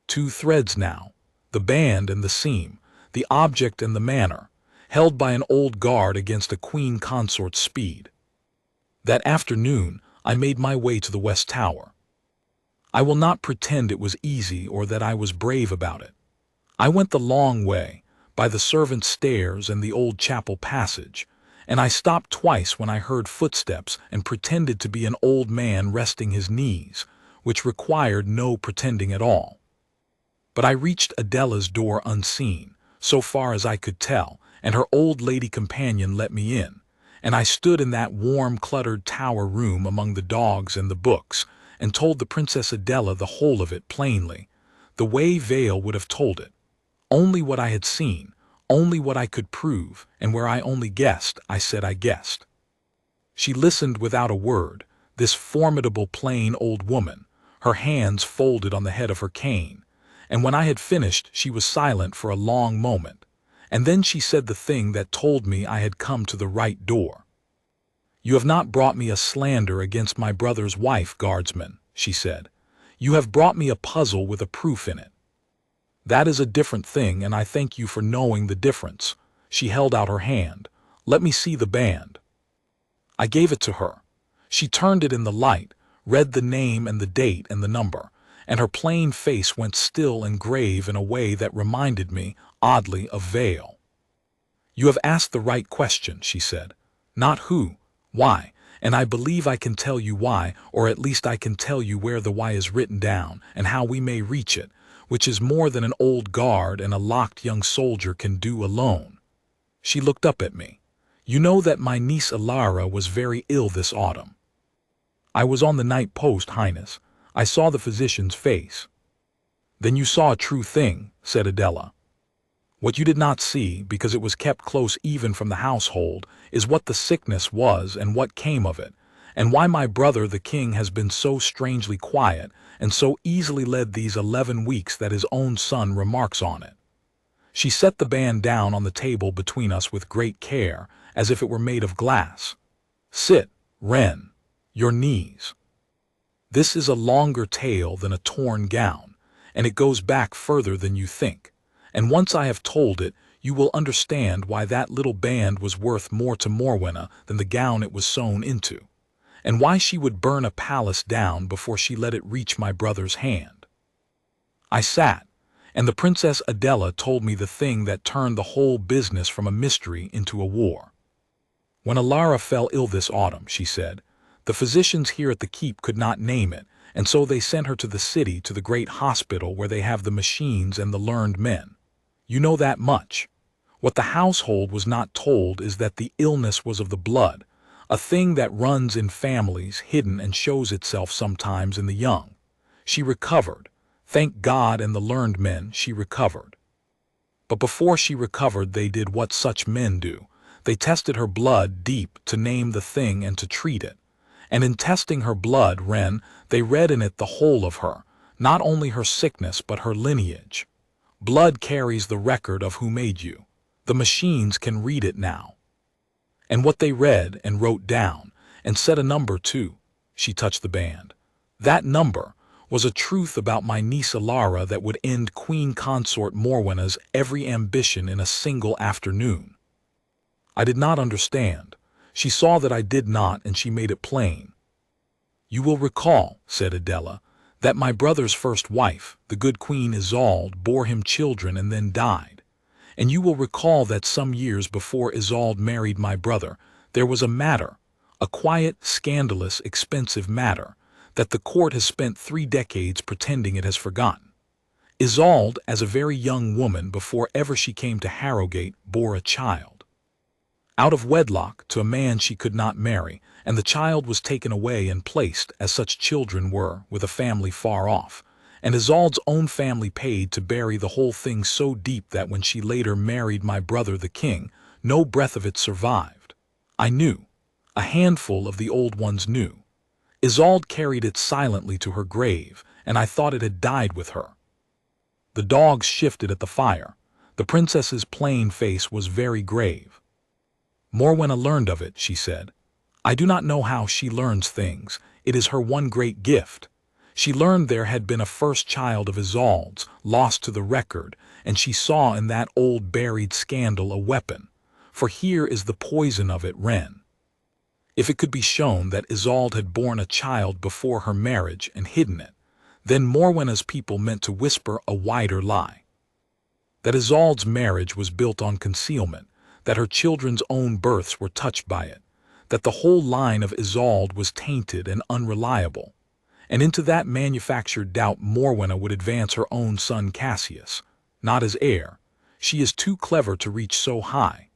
Speaker 1: 2 threads now, the band and the seam, the object and the manner, held by an old guard against a Queen Consort's speed. That afternoon I made my way to the West Tower. I will not pretend it was easy or that I was brave about it. I went the long way, by the servants' stairs and the old chapel passage, and I stopped twice when I heard footsteps and pretended to be an old man resting his knees, which required no pretending at all. But I reached Adela's door unseen, so far as I could tell, and her old lady companion let me in, and I stood in that warm, cluttered tower room among the dogs and the books, and told the Princess Adela the whole of it plainly, the way Vale would have told it. Only what I had seen, only what I could prove, and where I only guessed, I said I guessed. She listened without a word, this formidable plain old woman, her hands folded on the head of her cane, and when I had finished she was silent for a long moment, and then she said the thing that told me I had come to the right door. "You have not brought me a slander against my brother's wife, guardsman," she said. "You have brought me a puzzle with a proof in it. That is a different thing, and I thank you for knowing the difference." She held out her hand. "Let me see the band." I gave it to her. She turned it in the light, read the name and the date and the number, and her plain face went still and grave in a way that reminded me, oddly, of Vale. "You have asked the right question," she said. "Not who, why, and I believe I can tell you why, or at least I can tell you where the why is written down and how we may reach it, which is more than an old guard and a locked young soldier can do alone." She looked up at me. "You know that my niece Alara was very ill this autumn." "I was on the night post, Highness. I saw the physician's face." "Then you saw a true thing," said Adela. "What you did not see, because it was kept close even from the household, is what the sickness was and what came of it, and why my brother the king has been so strangely quiet and so easily led these 11 weeks that his own son remarks on it." She set the band down on the table between us with great care, as if it were made of glass. "Sit, Wren. Your knees. This is a longer tale than a torn gown, and it goes back further than you think, and once I have told it, you will understand why that little band was worth more to Morwenna than the gown it was sewn into, and why she would burn a palace down before she let it reach my brother's hand." I sat, and the Princess Adela told me the thing that turned the whole business from a mystery into a war. "When Alara fell ill this autumn," she said, "the physicians here at the keep could not name it, and so they sent her to the city, to the great hospital where they have the machines and the learned men. You know that much. What the household was not told is that the illness was of the blood, a thing that runs in families, hidden and shows itself sometimes in the young. She recovered. Thank God and the learned men, she recovered. But before she recovered they did what such men do. They tested her blood deep to name the thing and to treat it. And in testing her blood, Wren, they read in it the whole of her, not only her sickness but her lineage. Blood carries the record of who made you. The machines can read it now. And what they read and wrote down, and said a number too," she touched the band, "that number was a truth about my niece Alara that would end Queen Consort Morwenna's every ambition in a single afternoon." I did not understand. She saw that I did not, and she made it plain. "You will recall," said Adela, "that my brother's first wife, the good Queen Isolde, bore him children and then died. And you will recall that some years before Isolde married my brother, there was a matter, a quiet, scandalous, expensive matter, that the court has spent 3 decades pretending it has forgotten. Isolde, as a very young woman before ever she came to Harrogate, bore a child. Out of wedlock to a man she could not marry, and the child was taken away and placed, as such children were, with a family far off, and Isolde's own family paid to bury the whole thing so deep that when she later married my brother the king, no breath of it survived. I knew. A handful of the old ones knew. Isolde carried it silently to her grave, and I thought it had died with her. The dogs shifted at the fire. The princess's plain face was very grave. Morwenna learned of it, she said. I do not know how she learns things. It is her one great gift. She learned there had been a first child of Isolde's, lost to the record, and she saw in that old buried scandal a weapon. For here is the poison of it, Renne. If it could be shown that Isolde had borne a child before her marriage and hidden it, then Morwenna's people meant to whisper a wider lie. That Isolde's marriage was built on concealment, that her children's own births were touched by it, that the whole line of Isolde was tainted and unreliable. And into that manufactured doubt Morwenna would advance her own son Cassius, not as heir. She is too clever to reach so high,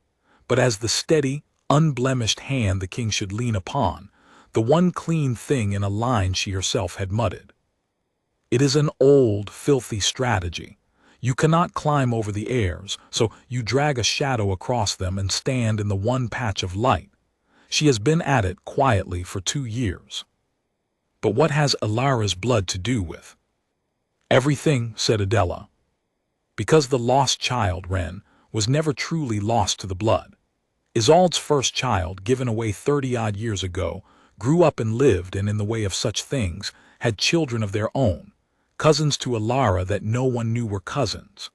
Speaker 1: but as the steady, unblemished hand the king should lean upon, the one clean thing in a line she herself had mudded. It is an old, filthy strategy. You cannot climb over the heirs, so you drag a shadow across them and stand in the one patch of light. She has been at it quietly for 2 years. But what has Ilara's blood to do with? Everything, said Adela. Because the lost child, Renne, was never truly lost to the blood. Isolde's first child, given away 30-odd years ago, grew up and lived, and in the way of such things, had children of their own, cousins to Ilara that no one knew were cousins.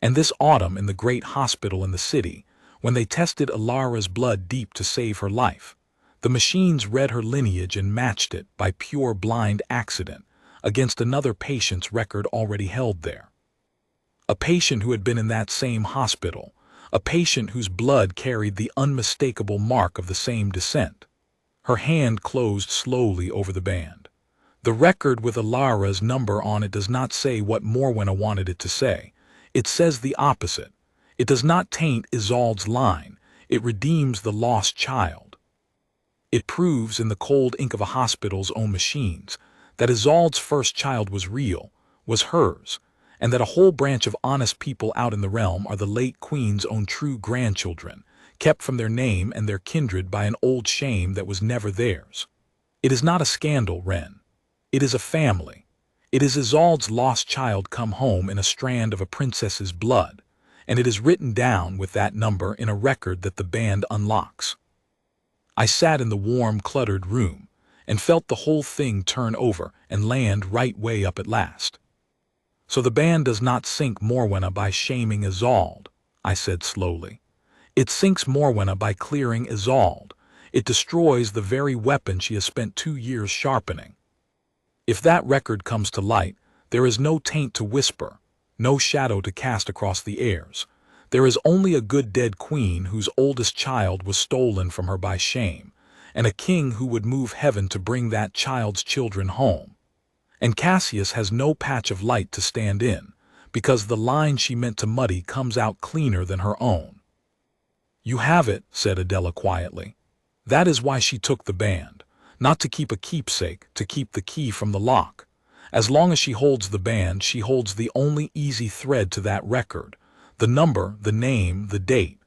Speaker 1: And this autumn in the great hospital in the city, when they tested Ilara's blood deep to save her life, the machines read her lineage and matched it, by pure blind accident, against another patient's record already held there. A patient who had been in that same hospital, a patient whose blood carried the unmistakable mark of the same descent. Her hand closed slowly over the band. The record with Ilara's number on it does not say what Morwenna wanted it to say. It says the opposite. It does not taint Isolde's line. It redeems the lost child. It proves in the cold ink of a hospital's own machines that Isolde's first child was real, was hers, and that a whole branch of honest people out in the realm are the late queen's own true grandchildren, kept from their name and their kindred by an old shame that was never theirs. It is not a scandal, Renne. It is a family. It is Isolde's lost child come home in a strand of a princess's blood, and it is written down with that number in a record that the band unlocks. I sat in the warm, cluttered room, and felt the whole thing turn over and land right way up at last. So the band does not sink Morwenna by shaming Isolde, I said slowly. It sinks Morwenna by clearing Isolde. It destroys the very weapon she has spent 2 years sharpening. If that record comes to light, there is no taint to whisper, no shadow to cast across the airs. There is only a good dead queen whose oldest child was stolen from her by shame, and a king who would move heaven to bring that child's children home. And Cassius has no patch of light to stand in, because the line she meant to muddy comes out cleaner than her own. You have it, said Adela quietly. That is why she took the band, not to keep a keepsake, to keep the key from the lock. As long as she holds the band, she holds the only easy thread to that record, the number, the name, the date.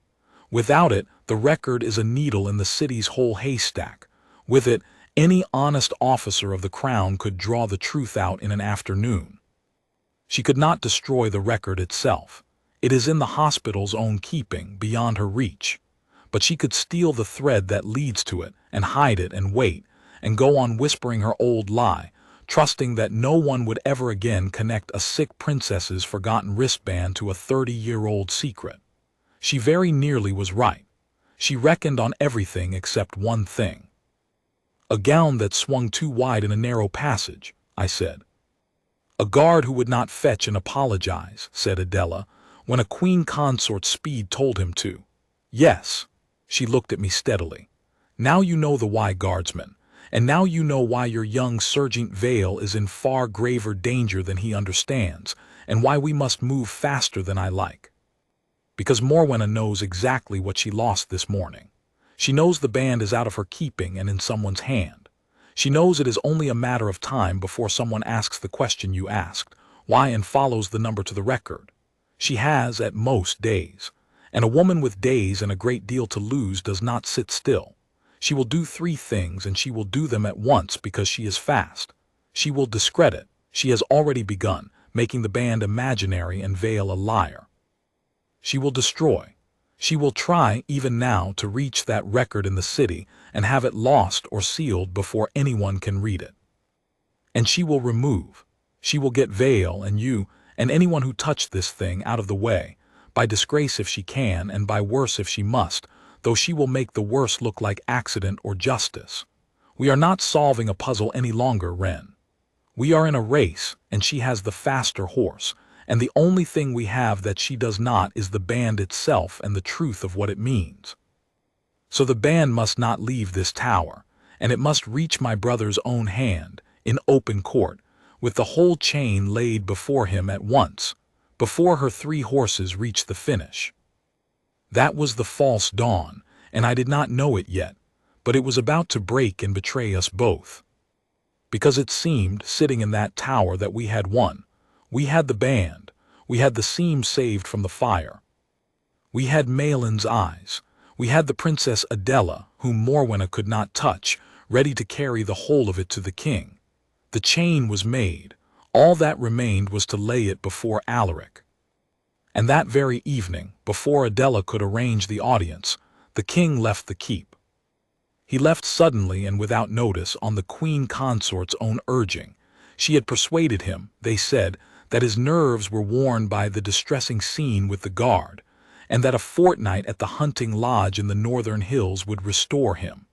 Speaker 1: Without it, the record is a needle in the city's whole haystack. With it, any honest officer of the crown could draw the truth out in an afternoon. She could not destroy the record itself. It is in the hospital's own keeping, beyond her reach. But she could steal the thread that leads to it, and hide it and wait, and go on whispering her old lie, trusting that no one would ever again connect a sick princess's forgotten wristband to a 30-year-old secret. She very nearly was right. She reckoned on everything except one thing. A gown that swung too wide in a narrow passage, I said. A guard who would not fetch and apologize, said Adela, when a Queen Consort's speed told him to. Yes. She looked at me steadily. Now you know the why, guardsman, and now you know why your young Serjeant Vale is in far graver danger than he understands, and why we must move faster than I like. Because Morwenna knows exactly what she lost this morning. She knows the band is out of her keeping and in someone's hand. She knows it is only a matter of time before someone asks the question you asked, why, and follows the number to the record. She has, at most, days. And a woman with days and a great deal to lose does not sit still. She will do 3 things, and she will do them at once because she is fast. She will discredit. She has already begun, making the band imaginary and Vale a liar. She will destroy. She will try, even now, to reach that record in the city and have it lost or sealed before anyone can read it. And she will remove. She will get Vale and you and anyone who touched this thing out of the way, by disgrace if she can and by worse if she must, though she will make the worse look like accident or justice. We are not solving a puzzle any longer, Wren. We are in a race, and she has the faster horse, and the only thing we have that she does not is the band itself and the truth of what it means. So the band must not leave this tower, and it must reach my brother's own hand, in open court, with the whole chain laid before him at once, before her 3 horses reach the finish. That was the false dawn, and I did not know it yet, but it was about to break and betray us both. Because it seemed, sitting in that tower, that we had won. We had the band. We had the seam saved from the fire. We had Malin's eyes. We had the Princess Adela, whom Morwenna could not touch, ready to carry the whole of it to the king. The chain was made. All that remained was to lay it before Alaric. And that very evening, before Adela could arrange the audience, the king left the keep. He left suddenly and without notice on the Queen Consort's own urging. She had persuaded him, they said, that his nerves were worn by the distressing scene with the guard, and that a fortnight at the hunting lodge in the northern hills would restore him.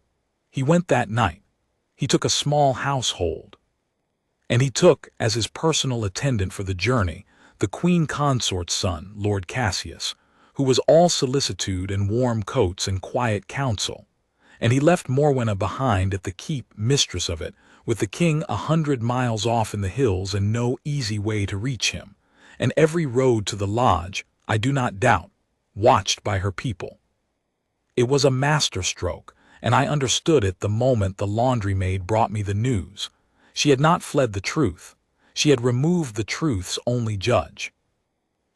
Speaker 1: He went that night. He took a small household. And he took, as his personal attendant for the journey, the Queen Consort's son, Lord Cassius, who was all solicitude and warm coats and quiet counsel. And he left Morwenna behind at the keep, mistress of it, with the king 100 miles off in the hills and no easy way to reach him, and every road to the lodge, I do not doubt, watched by her people. It was a masterstroke, and I understood it the moment the laundry maid brought me the news. She had not fled the truth. She had removed the truth's only judge.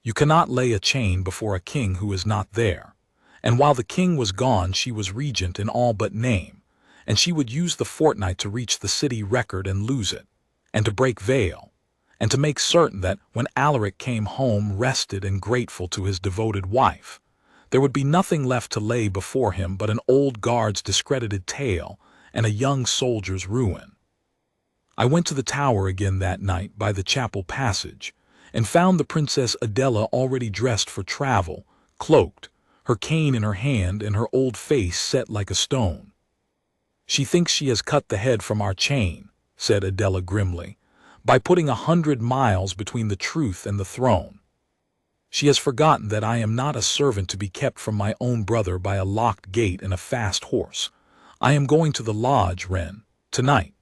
Speaker 1: You cannot lay a chain before a king who is not there. And while the king was gone, she was regent in all but name, and she would use the fortnight to reach the city record and lose it, and to break Vale, and to make certain that when Alaric came home rested and grateful to his devoted wife, there would be nothing left to lay before him but an old guard's discredited tale and a young soldier's ruin. I went to the tower again that night by the chapel passage, and found the Princess Adela already dressed for travel, cloaked, her cane in her hand and her old face set like a stone. "She thinks she has cut the head from our chain," said Adela grimly, "by putting 100 miles between the truth and the throne. She has forgotten that I am not a servant to be kept from my own brother by a locked gate and a fast horse. I am going to the lodge, Wren, tonight.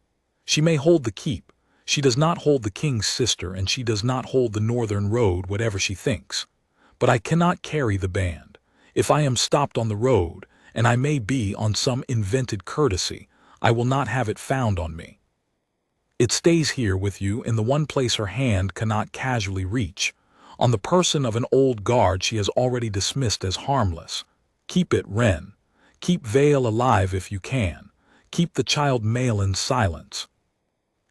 Speaker 1: She may hold the keep. She does not hold the king's sister, and she does not hold the northern road, whatever she thinks. But I cannot carry the band. If I am stopped on the road, and I may be on some invented courtesy, I will not have it found on me. It stays here with you in the one place her hand cannot casually reach, on the person of an old guard she has already dismissed as harmless. Keep it, Wren. Keep Vale alive if you can. Keep the child Mal in silence.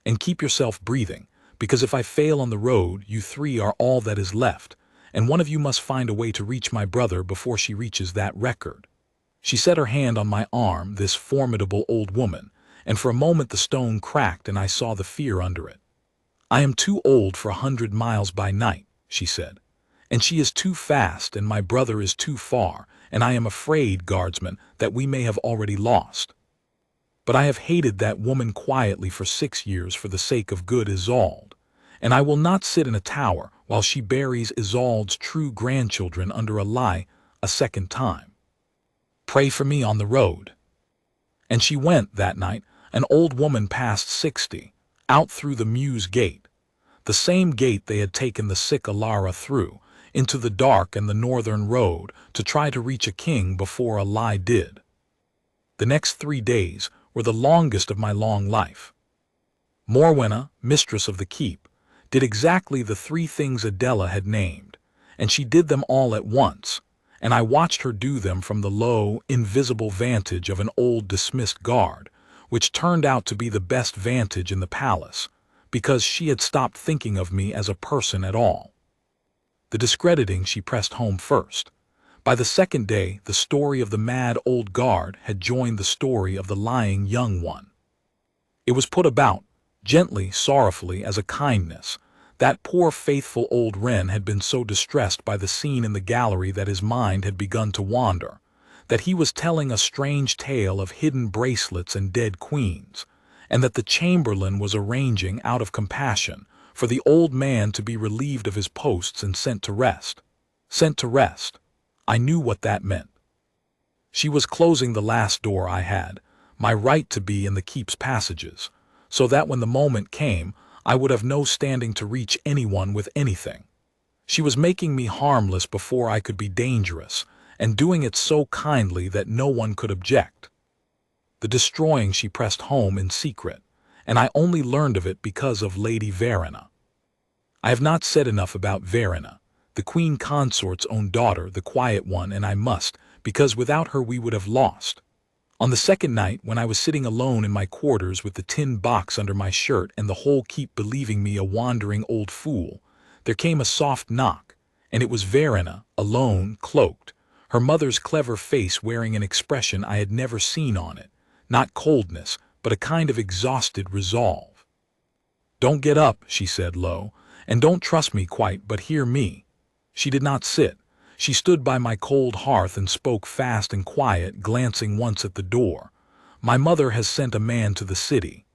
Speaker 1: And keep yourself breathing, because if I fail on the road, you 3 are all that is left, and one of you must find a way to reach my brother before she reaches that record." She set her hand on my arm, this formidable old woman, and for a moment the stone cracked and I saw the fear under it. "I am too old for 100 miles by night," she said, "and she is too fast and my brother is too far, and I am afraid, guardsman, that we may have already lost. But I have hated that woman quietly for 6 years for the sake of good Isolde, and I will not sit in a tower while she buries Isolde's true grandchildren under a lie a second time. Pray for me on the road." And she went that night, an old woman past 60, out through the Mews gate, the same gate they had taken the sick Alara through, into the dark and the northern road to try to reach a king before a lie did. The next 3 days were the longest of my long life. Morwenna, mistress of the keep, did exactly the 3 things Adela had named, and she did them all at once, and I watched her do them from the low, invisible vantage of an old dismissed guard, which turned out to be the best vantage in the palace, because she had stopped thinking of me as a person at all. The discrediting she pressed home first. By the second day, the story of the mad old guard had joined the story of the lying young one. It was put about, gently, sorrowfully, as a kindness. That poor faithful old Wren had been so distressed by the scene in the gallery that his mind had begun to wander, that he was telling a strange tale of hidden bracelets and dead queens, and that the chamberlain was arranging, out of compassion, for the old man to be relieved of his posts and sent to rest. Sent to rest. I knew what that meant. She was closing the last door I had, my right to be in the keep's passages, so that when the moment came, I would have no standing to reach anyone with anything. She was making me harmless before I could be dangerous, and doing it so kindly that no one could object. The destroying she pressed home in secret, and I only learned of it because of Lady Morwenna. I have not said enough about Morwenna, the Queen Consort's own daughter, the quiet one, and I must, because without her we would have lost. On the second night, when I was sitting alone in my quarters with the tin box under my shirt and the whole keep believing me a wandering old fool, there came a soft knock, and it was Morwenna, alone, cloaked, her mother's clever face wearing an expression I had never seen on it, not coldness, but a kind of exhausted resolve. "Don't get up," she said low, "and don't trust me quite, but hear me." She did not sit. She stood by my cold hearth and spoke fast and quiet, glancing once at the door. "My mother has sent a man to the city.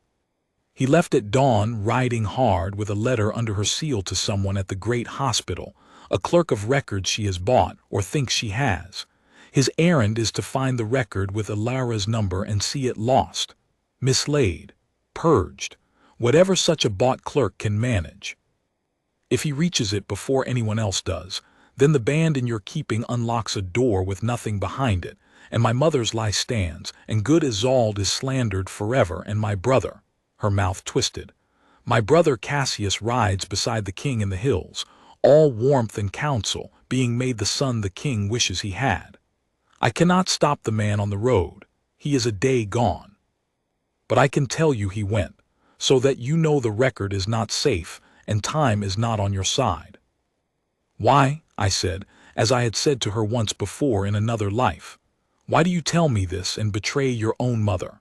Speaker 1: He left at dawn, riding hard, with a letter under her seal to someone at the great hospital, a clerk of records she has bought, or thinks she has. His errand is to find the record with Alara's number and see it lost, mislaid, purged, whatever such a bought clerk can manage. If he reaches it before anyone else does, then the band in your keeping unlocks a door with nothing behind it, and my mother's lie stands, and good Isolde is slandered forever, and my brother," her mouth twisted, "my brother Cassius rides beside the king in the hills, all warmth and counsel, being made the son the king wishes he had. I cannot stop the man on the road. He is a day gone. But I can tell you he went, so that you know the record is not safe, and time is not on your side." "Why," I said, as I had said to her once before in another life, "why do you tell me this and betray your own mother?"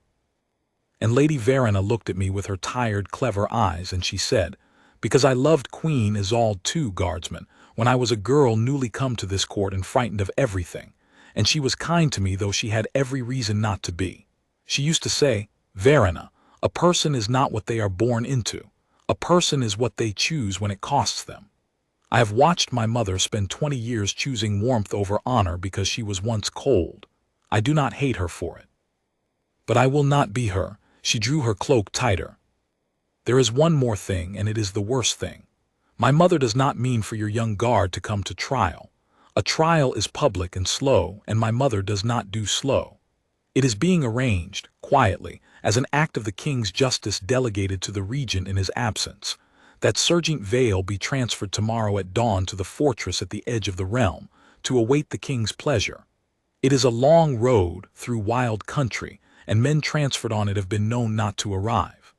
Speaker 1: And Lady Morwenna looked at me with her tired, clever eyes, and she said, "Because I loved Queen Isolde too, guardsman, when I was a girl newly come to this court and frightened of everything, and she was kind to me though she had every reason not to be. She used to say, 'Morwenna, a person is not what they are born into. A person is what they choose when it costs them.' I have watched my mother spend 20 years choosing warmth over honor because she was once cold. I do not hate her for it. But I will not be her." She drew her cloak tighter. "There is one more thing, and it is the worst thing. My mother does not mean for your young guard to come to trial. A trial is public and slow, and my mother does not do slow. It is being arranged, quietly, as an act of the king's justice delegated to the regent in his absence, that Serjeant Vale be transferred tomorrow at dawn to the fortress at the edge of the realm, to await the king's pleasure. It is a long road, through wild country, and men transferred on it have been known not to arrive.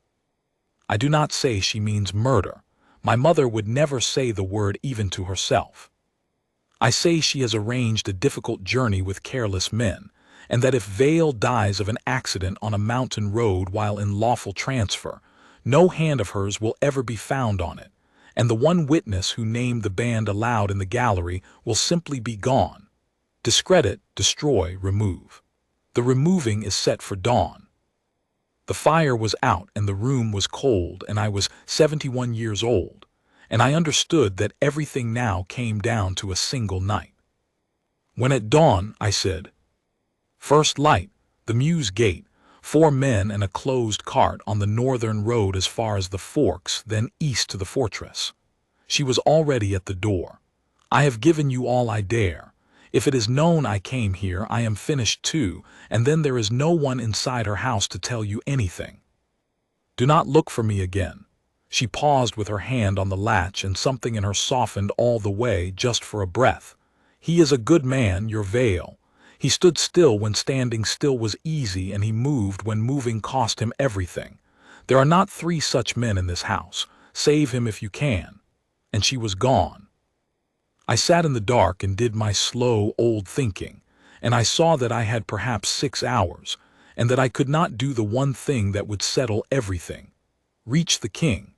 Speaker 1: I do not say she means murder. My mother would never say the word even to herself. I say she has arranged a difficult journey with careless men, and that if Vale dies of an accident on a mountain road while in lawful transfer, no hand of hers will ever be found on it, and the one witness who named the band aloud in the gallery will simply be gone. Discredit, destroy, remove. The removing is set for dawn." The fire was out and the room was cold, and I was 71 years old, and I understood that everything now came down to a single night. "When at dawn," I said, "first light, the Mews Gate, 4 men and a closed cart on the northern road as far as the forks, then east to the fortress." She was already at the door. "I have given you all I dare. If it is known I came here, I am finished too, and then there is no one inside her house to tell you anything. Do not look for me again." She paused with her hand on the latch, and something in her softened all the way, just for a breath. He is a good man, your Vale. He stood still when standing still was easy, and he moved when moving cost him everything. There are not 3 such men in this house. Save him if you can." And she was gone. I sat in the dark and did my slow, old thinking, and I saw that I had perhaps 6 hours, and that I could not do the one thing that would settle everything: reach the king.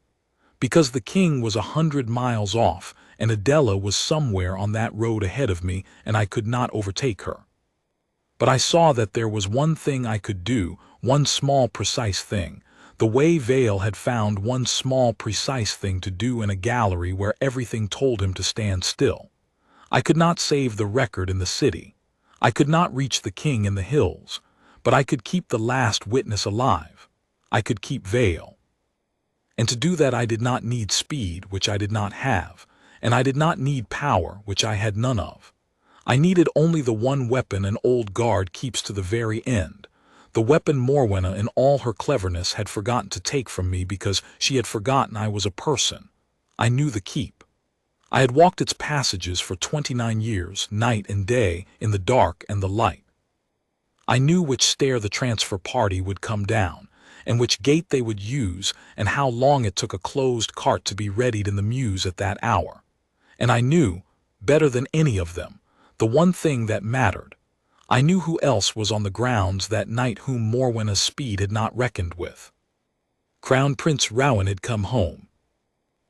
Speaker 1: Because the king was 100 miles off, and Adela was somewhere on that road ahead of me, and I could not overtake her. But I saw that there was one thing I could do, one small precise thing. The way Vale had found one small precise thing to do in a gallery where everything told him to stand still. I could not save the record in the city. I could not reach the king in the hills. But I could keep the last witness alive. I could keep Vale. And to do that I did not need speed, which I did not have, and I did not need power, which I had none of. I needed only the one weapon an old guard keeps to the very end, the weapon Morwenna in all her cleverness had forgotten to take from me because she had forgotten I was a person. I knew the keep. I had walked its passages for 29 years, night and day, in the dark and the light. I knew which stair the transfer party would come down, and which gate they would use, and how long it took a closed cart to be readied in the mews at that hour. And I knew, better than any of them, the one thing that mattered. I knew who else was on the grounds that night whom Morwenna's speed had not reckoned with. Crown Prince Rowan had come home.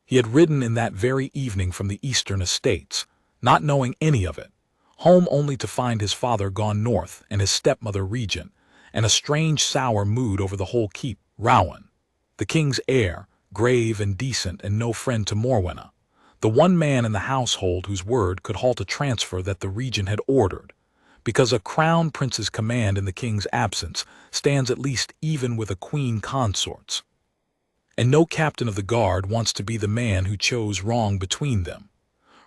Speaker 1: He had ridden in that very evening from the eastern estates, not knowing any of it, home only to find his father gone north and his stepmother regent, and a strange sour mood over the whole keep. Rowan, the king's heir, grave and decent and no friend to Morwenna, the one man in the household whose word could halt a transfer that the regent had ordered, because a crown prince's command in the king's absence stands at least even with a queen consort's. And no captain of the guard wants to be the man who chose wrong between them.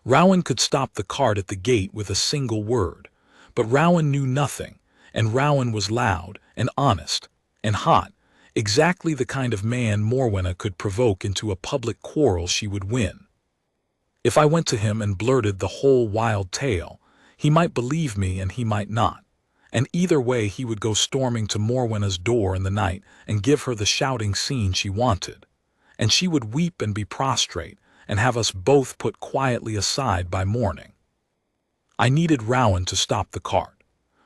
Speaker 1: Rowan could stop the cart at the gate with a single word, but Rowan knew nothing, and Rowan was loud and honest and hot, exactly the kind of man Morwenna could provoke into a public quarrel she would win. If I went to him and blurted the whole wild tale, he might believe me and he might not, and either way he would go storming to Morwenna's door in the night and give her the shouting scene she wanted, and she would weep and be prostrate, and have us both put quietly aside by morning. I needed Rowan to stop the cart,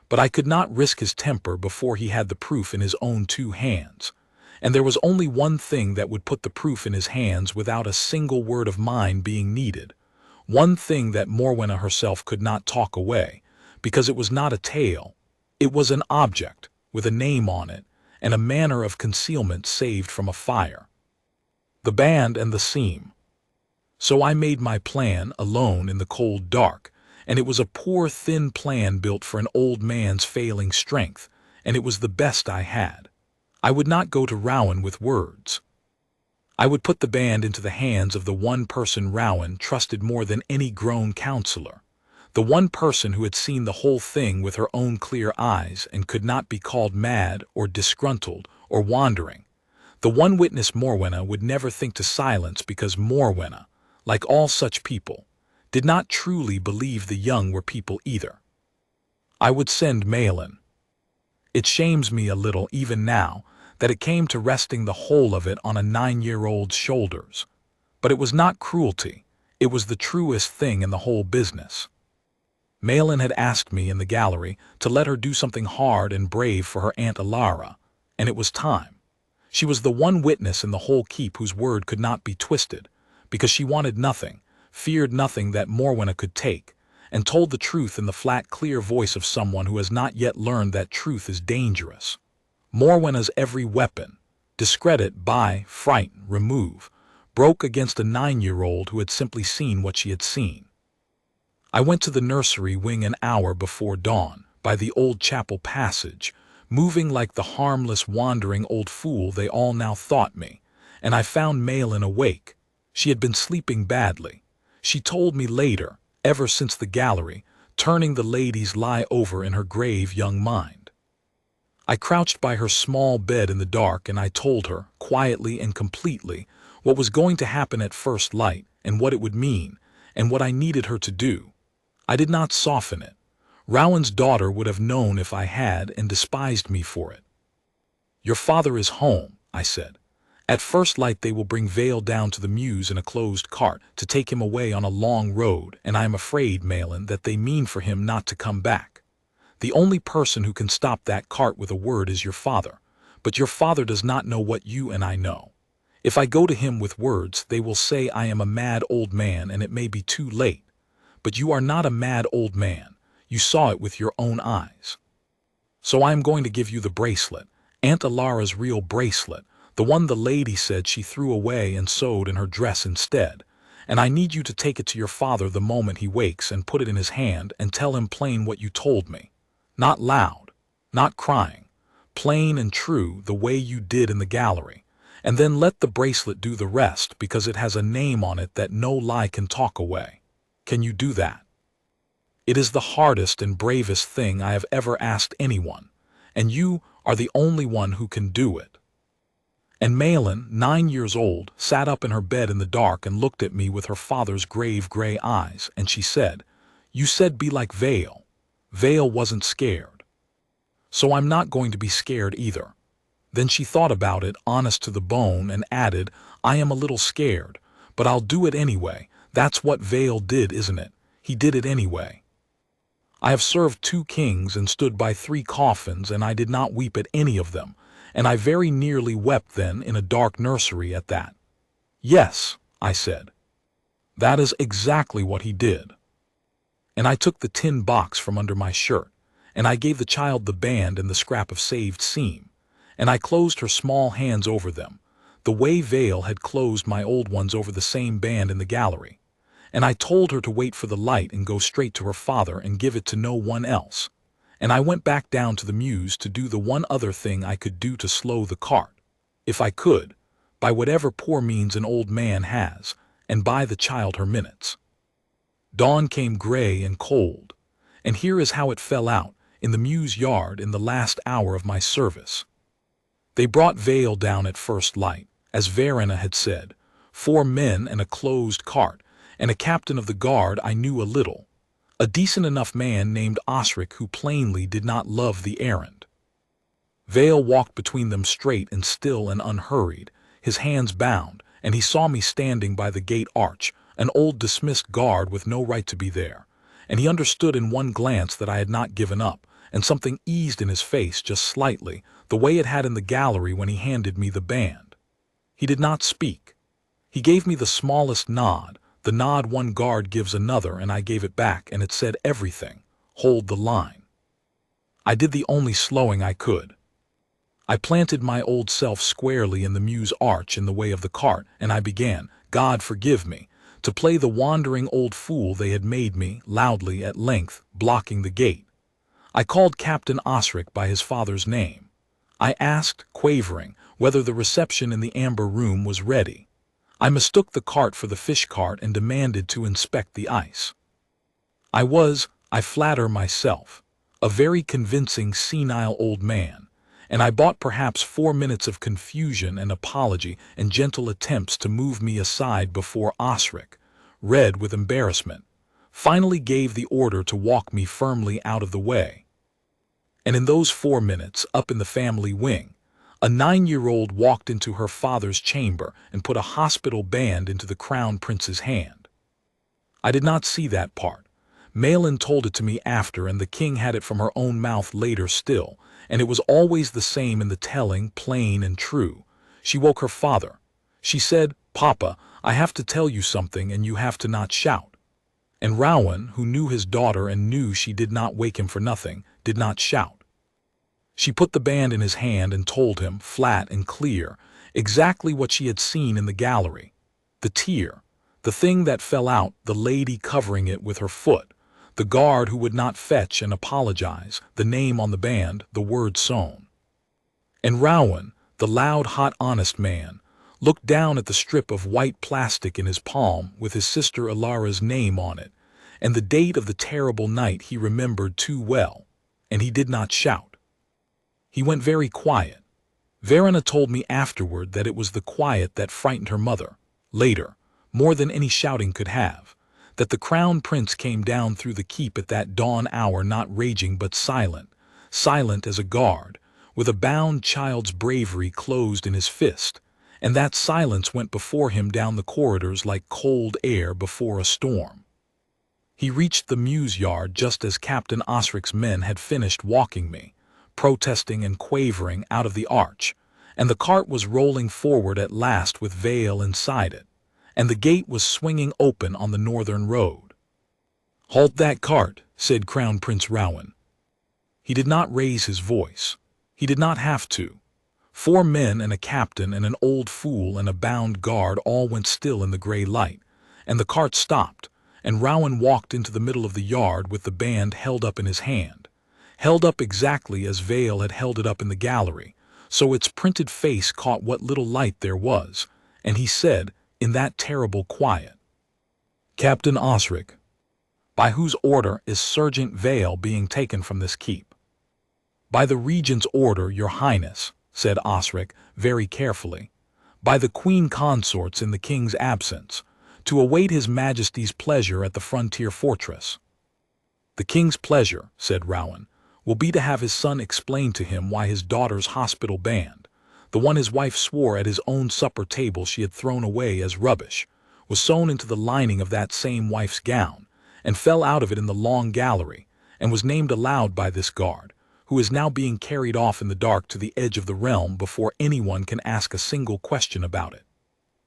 Speaker 1: but I could not risk his temper before he had the proof in his own 2 hands, and there was only one thing that would put the proof in his hands without a single word of mine being needed, one thing that Morwenna herself could not talk away, because it was not a tale, it was an object with a name on it and a manner of concealment saved from a fire. The band and the seam. So I made my plan alone in the cold dark, and it was a poor thin plan built for an old man's failing strength, and it was the best I had. I would not go to Rowan with words. I would put the band into the hands of the one person Rowan trusted more than any grown counselor, the one person who had seen the whole thing with her own clear eyes and could not be called mad or disgruntled or wandering, the one witness Morwenna would never think to silence because Morwenna, like all such people, did not truly believe the young were people either. I would send Malin. It shames me a little even now that it came to resting the whole of it on a 9-year-old's shoulders. But it was not cruelty, it was the truest thing in the whole business. Malin had asked me in the gallery to let her do something hard and brave for her Aunt Alara, and it was time. She was the one witness in the whole keep whose word could not be twisted, because she wanted nothing, feared nothing that Morwenna could take, and told the truth in the flat, clear voice of someone who has not yet learned that truth is dangerous. Morwenna's every weapon, discredit, buy, frighten, remove, broke against a 9-year-old who had simply seen what she had seen. I went to the nursery wing an hour before dawn, by the old chapel passage, moving like the harmless, wandering old fool they all now thought me, and I found Malin awake. She had been sleeping badly. She told me later, ever since the gallery, turning the ladies lie over in her grave young mind. I crouched by her small bed in the dark and I told her, quietly and completely, what was going to happen at first light and what it would mean and what I needed her to do. I did not soften it. Rowan's daughter would have known if I had and despised me for it. "Your father is home," I said. "At first light they will bring Vale down to the mews in a closed cart to take him away on a long road, and I am afraid, Malin, that they mean for him not to come back. The only person who can stop that cart with a word is your father, but your father does not know what you and I know. If I go to him with words, they will say I am a mad old man and it may be too late. But you are not a mad old man. You saw it with your own eyes. So I am going to give you the bracelet, Aunt Alara's real bracelet, the one the lady said she threw away and sewed in her dress instead, and I need you to take it to your father the moment he wakes and put it in his hand and tell him plain what you told me. Not loud, not crying, plain and true the way you did in the gallery, and then let the bracelet do the rest because it has a name on it that no lie can talk away. Can you do that? It is the hardest and bravest thing I have ever asked anyone, and you are the only one who can do it." And Malin, 9 years old, sat up in her bed in the dark and looked at me with her father's grave gray eyes, and she said, "You said be like Vale. Vale wasn't scared. So I'm not going to be scared either." Then she thought about it, honest to the bone, and added, "I am a little scared, but I'll do it anyway. That's what Vale did, isn't it? He did it anyway. I have served 2 kings and stood by 3 coffins, and I did not weep at any of them, and I very nearly wept then in a dark nursery at that." "Yes," I said. "That is exactly what he did." And I took the tin box from under my shirt, and I gave the child the band and the scrap of saved seam, and I closed her small hands over them, the way Vale had closed my old ones over the same band in the gallery, and I told her to wait for the light and go straight to her father and give it to no one else, and I went back down to the mews to do the one other thing I could do to slow the cart, if I could, by whatever poor means an old man has, and buy the child her minutes. Dawn came gray and cold, and here is how it fell out, in the mews yard in the last hour of my service. They brought Vale down at first light, as Morwenna had said, 4 men and a closed cart, and a captain of the guard I knew a little, a decent enough man named Osric who plainly did not love the errand. Vale walked between them straight and still and unhurried, his hands bound, and he saw me standing by the gate arch, an old dismissed guard with no right to be there, and he understood in one glance that I had not given up, and something eased in his face just slightly, the way it had in the gallery when he handed me the band. He did not speak. He gave me the smallest nod, the nod one guard gives another, and I gave it back, and it said everything. Hold the line. I did the only slowing I could. I planted my old self squarely in the mews arch in the way of the cart, and I began, God forgive me, to play the wandering old fool they had made me, loudly at length, blocking the gate. I called Captain Osric by his father's name. I asked, quavering, whether the reception in the amber room was ready. I mistook the cart for the fish cart and demanded to inspect the ice. I was, I flatter myself, a very convincing senile old man, and I bought perhaps 4 minutes of confusion and apology and gentle attempts to move me aside before Osric, red with embarrassment, finally gave the order to walk me firmly out of the way. And in those 4 minutes, up in the family wing, a 9-year-old walked into her father's chamber and put a hospital band into the crown prince's hand. I did not see that part. Malin told it to me after, and the king had it from her own mouth later still, and it was always the same in the telling, plain and true. She woke her father. She said, "Papa, I have to tell you something, and you have to not shout." And Rowan, who knew his daughter and knew she did not wake him for nothing, did not shout. She put the band in his hand and told him, flat and clear, exactly what she had seen in the gallery. The tear, the thing that fell out, the lady covering it with her foot, the guard who would not fetch and apologize, the name on the band, the word sewn. And Rowan, the loud, hot, honest man, looked down at the strip of white plastic in his palm with his sister Alara's name on it, and the date of the terrible night he remembered too well, and he did not shout. He went very quiet. Morwenna told me afterward that it was the quiet that frightened her mother, later, more than any shouting could have, that the crown prince came down through the keep at that dawn hour, not raging but silent, silent as a guard, with a bound child's bravery closed in his fist, and that silence went before him down the corridors like cold air before a storm. He reached the mews yard just as Captain Osric's men had finished walking me, protesting and quavering, out of the arch, and the cart was rolling forward at last with Vale inside it, and the gate was swinging open on the northern road. "Halt that cart," said Crown Prince Rowan. He did not raise his voice. He did not have to. 4 men and a captain and an old fool and a bound guard all went still in the gray light, and the cart stopped, and Rowan walked into the middle of the yard with the band held up in his hand, held up exactly as Vale had held it up in the gallery, so its printed face caught what little light there was, and he said, in that terrible quiet, "Captain Osric, by whose order is Serjeant Vale being taken from this keep?" "By the Regent's order, your Highness," said Osric very carefully, "by the Queen Consort's in the King's absence, to await His Majesty's pleasure at the frontier fortress." "The King's pleasure," said Rowan, "will be to have his son explain to him why his daughter's hospital band, the one his wife swore at his own supper table she had thrown away as rubbish, was sewn into the lining of that same wife's gown, and fell out of it in the long gallery, and was named aloud by this guard, who is now being carried off in the dark to the edge of the realm before anyone can ask a single question about it."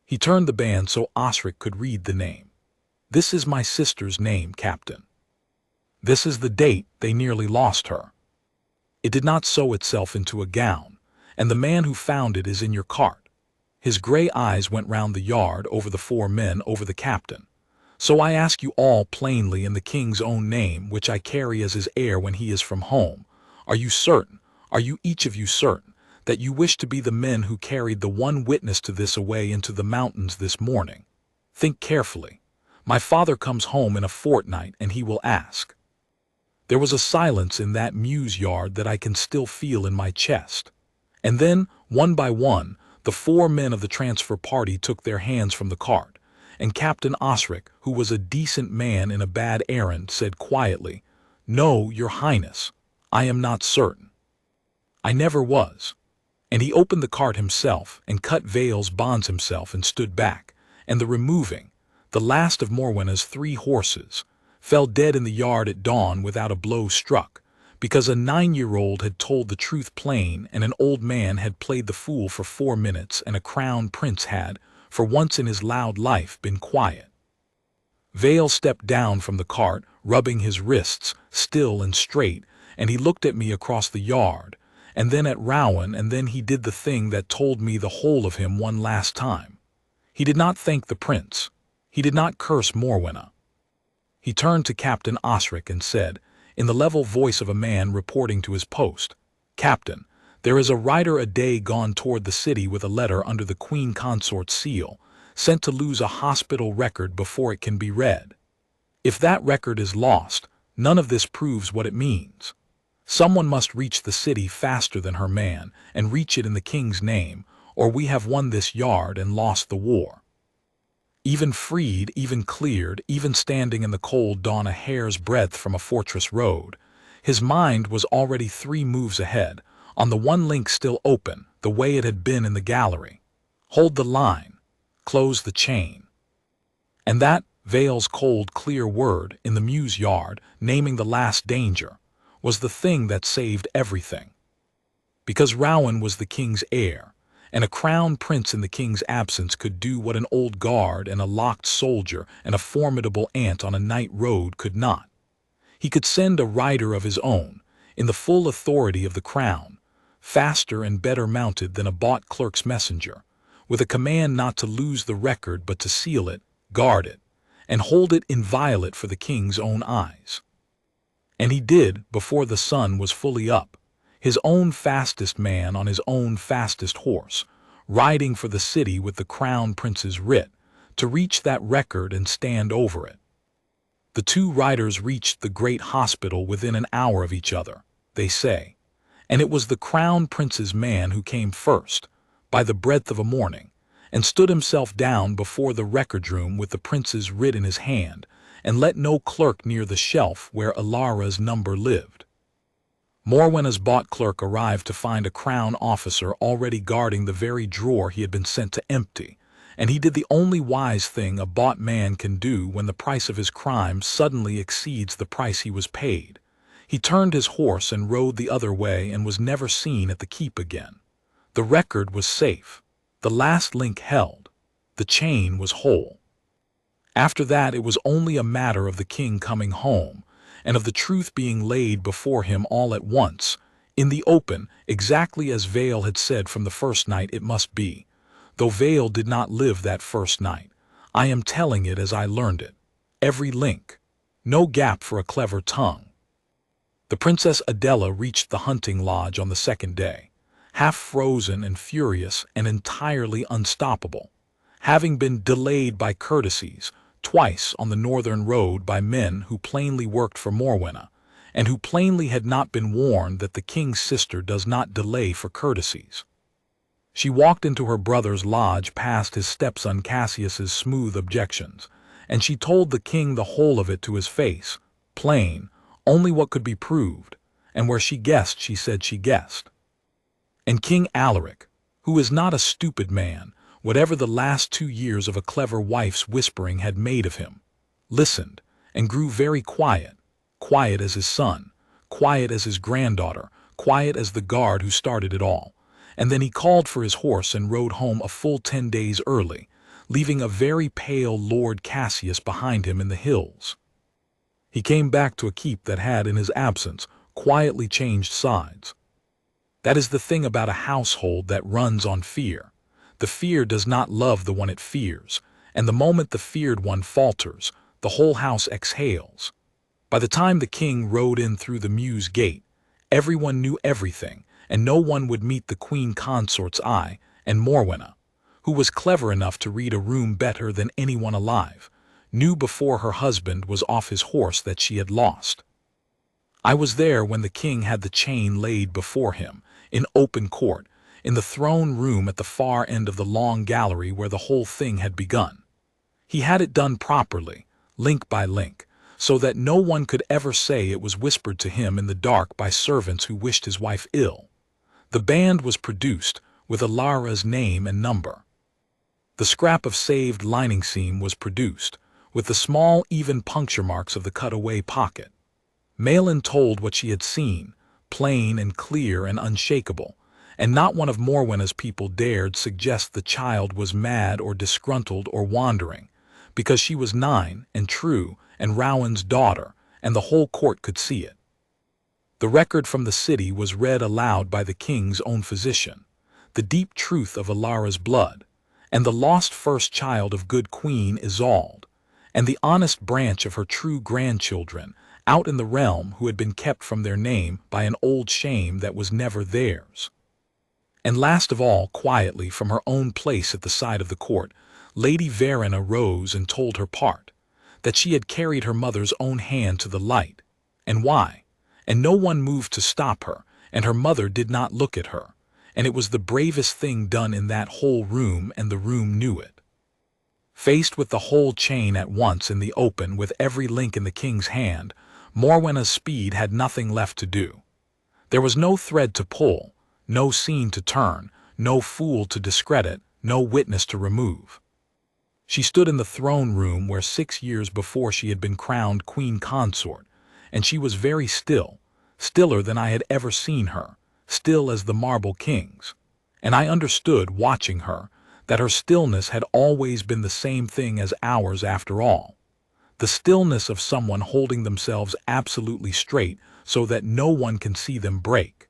Speaker 1: He turned the band so Osric could read the name. "This is my sister's name, Captain. This is the date they nearly lost her. It did not sew itself into a gown, and the man who found it is in your cart." His gray eyes went round the yard, over the 4 men, over the captain. "So I ask you all plainly in the King's own name, which I carry as his heir when he is from home, are you certain, are you each of you certain, that you wish to be the men who carried the one witness to this away into the mountains this morning? Think carefully. My father comes home in a fortnight, and he will ask." There was a silence in that mews yard that I can still feel in my chest. And then, one by one, the 4 men of the transfer party took their hands from the cart, and Captain Osric, who was a decent man in a bad errand, said quietly, "No, your Highness, I am not certain. I never was." And he opened the cart himself, and cut Vale's bonds himself, and stood back, and the removing, the last of Morwenna's 3 horses, fell dead in the yard at dawn without a blow struck, because a 9-year-old had told the truth plain, and an old man had played the fool for 4 minutes, and a crown prince had, for once in his loud life, been quiet. Vale stepped down from the cart, rubbing his wrists, still and straight, and he looked at me across the yard, and then at Rowan, and then he did the thing that told me the whole of him one last time. He did not thank the prince. He did not curse Morwenna. He turned to Captain Osric and said, in the level voice of a man reporting to his post, "Captain, there is a rider a day gone toward the city with a letter under the Queen Consort's seal, sent to lose a hospital record before it can be read. If that record is lost, none of this proves what it means. Someone must reach the city faster than her man, and reach it in the King's name, or we have won this yard and lost the war." Even freed, even cleared, even standing in the cold dawn a hair's breadth from a fortress road, his mind was already 3 moves ahead, on the one link still open, the way it had been in the gallery. Hold the line. Close the chain. And that, Vale's cold, clear word, in the mews yard, naming the last danger, was the thing that saved everything. Because Rowan was the King's heir, and a crown prince in the King's absence could do what an old guard and a locked soldier and a formidable ant on a night road could not. He could send a rider of his own, in the full authority of the crown, faster and better mounted than a bought clerk's messenger, with a command not to lose the record but to seal it, guard it, and hold it inviolate for the King's own eyes. And he did before the sun was fully up, his own fastest man on his own fastest horse, riding for the city with the crown prince's writ, to reach that record and stand over it. The 2 riders reached the great hospital within an hour of each other, they say, and it was the crown prince's man who came first, by the breadth of a morning, and stood himself down before the record room with the prince's writ in his hand, and let no clerk near the shelf where Ilara's number lived. Morwenna's bought clerk arrived to find a crown officer already guarding the very drawer he had been sent to empty, and he did the only wise thing a bought man can do when the price of his crime suddenly exceeds the price he was paid. He turned his horse and rode the other way and was never seen at the keep again. The record was safe. The last link held. The chain was whole. After that it was only a matter of the king coming home, and of the truth being laid before him all at once, in the open, exactly as Vale had said from the first night it must be, though Vale did not live that first night. I am telling it as I learned it. Every link. No gap for a clever tongue. The Princess Adela reached the hunting lodge on the second day, half frozen and furious and entirely unstoppable, having been delayed by courtesies, twice on the northern road by men who plainly worked for Morwenna, and who plainly had not been warned that the king's sister does not delay for courtesies. She walked into her brother's lodge past his stepson Cassius's smooth objections, and she told the king the whole of it to his face, plain, only what could be proved, and where she guessed she said she guessed. And King Alaric, who is not a stupid man, whatever the last 2 years of a clever wife's whispering had made of him, listened and grew very quiet, quiet as his son, quiet as his granddaughter, quiet as the guard who started it all. And then he called for his horse and rode home a full 10 days early, leaving a very pale Lord Cassius behind him in the hills. He came back to a keep that had, in his absence, quietly changed sides. That is the thing about a household that runs on fear. The fear does not love the one it fears, and the moment the feared one falters, the whole house exhales. By the time the king rode in through the Mews gate, everyone knew everything, and no one would meet the Queen Consort's eye, and Morwenna, who was clever enough to read a room better than anyone alive, knew before her husband was off his horse that she had lost. I was there when the king had the chain laid before him, in open court, in the throne room at the far end of the long gallery where the whole thing had begun. He had it done properly, link by link, so that no one could ever say it was whispered to him in the dark by servants who wished his wife ill. The band was produced, with Ilara's name and number. The scrap of saved lining seam was produced, with the small even puncture marks of the cut-away pocket. Malin told what she had seen, plain and clear and unshakable, and not one of Morwenna's people dared suggest the child was mad or disgruntled or wandering, because she was 9 and true and Rowan's daughter, and the whole court could see it. The record from the city was read aloud by the king's own physician, the deep truth of Ilara's blood, and the lost first child of good Queen Isolde, and the honest branch of her true grandchildren, out in the realm who had been kept from their name by an old shame that was never theirs. And last of all, quietly from her own place at the side of the court, Lady Verena rose and told her part, that she had carried her mother's own hand to the light, and why, and no one moved to stop her, and her mother did not look at her, and it was the bravest thing done in that whole room, and the room knew it. Faced with the whole chain at once in the open with every link in the king's hand, Morwenna's speed had nothing left to do. There was no thread to pull, no scene to turn, no fool to discredit, no witness to remove. She stood in the throne room where 6 years before she had been crowned Queen Consort, and she was very still, stiller than I had ever seen her, still as the marble kings. And I understood, watching her, that her stillness had always been the same thing as ours after all. The stillness of someone holding themselves absolutely straight so that no one can see them break.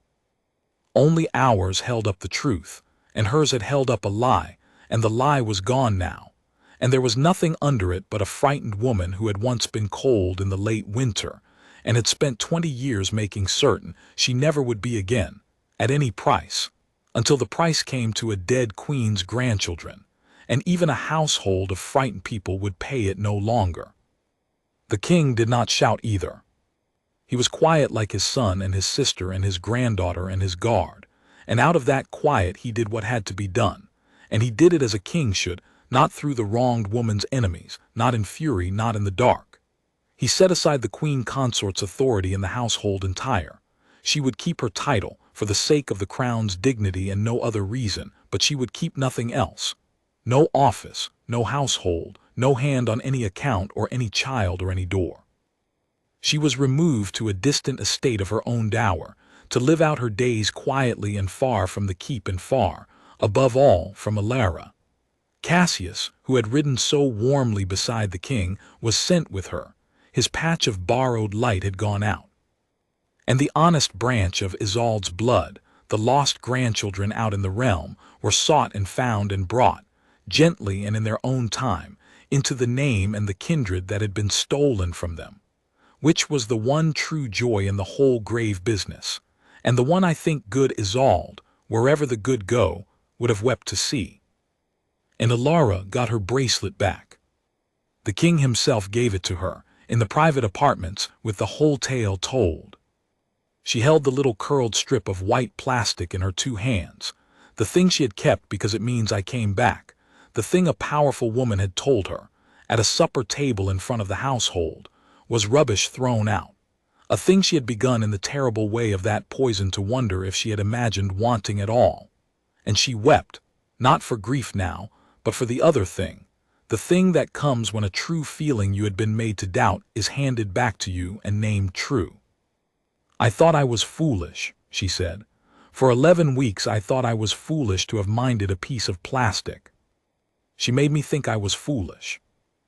Speaker 1: Only ours held up the truth, and hers had held up a lie, and the lie was gone now, and there was nothing under it but a frightened woman who had once been cold in the late winter, and had spent 20 years making certain she never would be again, at any price, until the price came to a dead queen's grandchildren, and even a household of frightened people would pay it no longer. The king did not shout either. He was quiet like his son and his sister and his granddaughter and his guard, and out of that quiet he did what had to be done, and he did it as a king should, not through the wronged woman's enemies, not in fury, not in the dark. He set aside the Queen Consort's authority in the household entire. She would keep her title, for the sake of the crown's dignity and no other reason, but she would keep nothing else. No office, no household, no hand on any account or any child or any door. She was removed to a distant estate of her own dower, to live out her days quietly and far from the keep and far, above all, from Alara. Cassius, who had ridden so warmly beside the king, was sent with her. His patch of borrowed light had gone out. And the honest branch of Isolde's blood, the lost grandchildren out in the realm, were sought and found and brought, gently and in their own time, into the name and the kindred that had been stolen from them, which was the one true joy in the whole grave business, and the one I think good Isolde, wherever the good go, would have wept to see. And Alara got her bracelet back. The king himself gave it to her, in the private apartments, with the whole tale told. She held the little curled strip of white plastic in her two hands, the thing she had kept because it means I came back, the thing a powerful woman had told her, at a supper table in front of the household, was rubbish thrown out, a thing she had begun in the terrible way of that poison to wonder if she had imagined wanting at all. And she wept, not for grief now, but for the other thing, the thing that comes when a true feeling you had been made to doubt is handed back to you and named true. I thought I was foolish, she said. For 11 weeks I thought I was foolish to have minded a piece of plastic. She made me think I was foolish.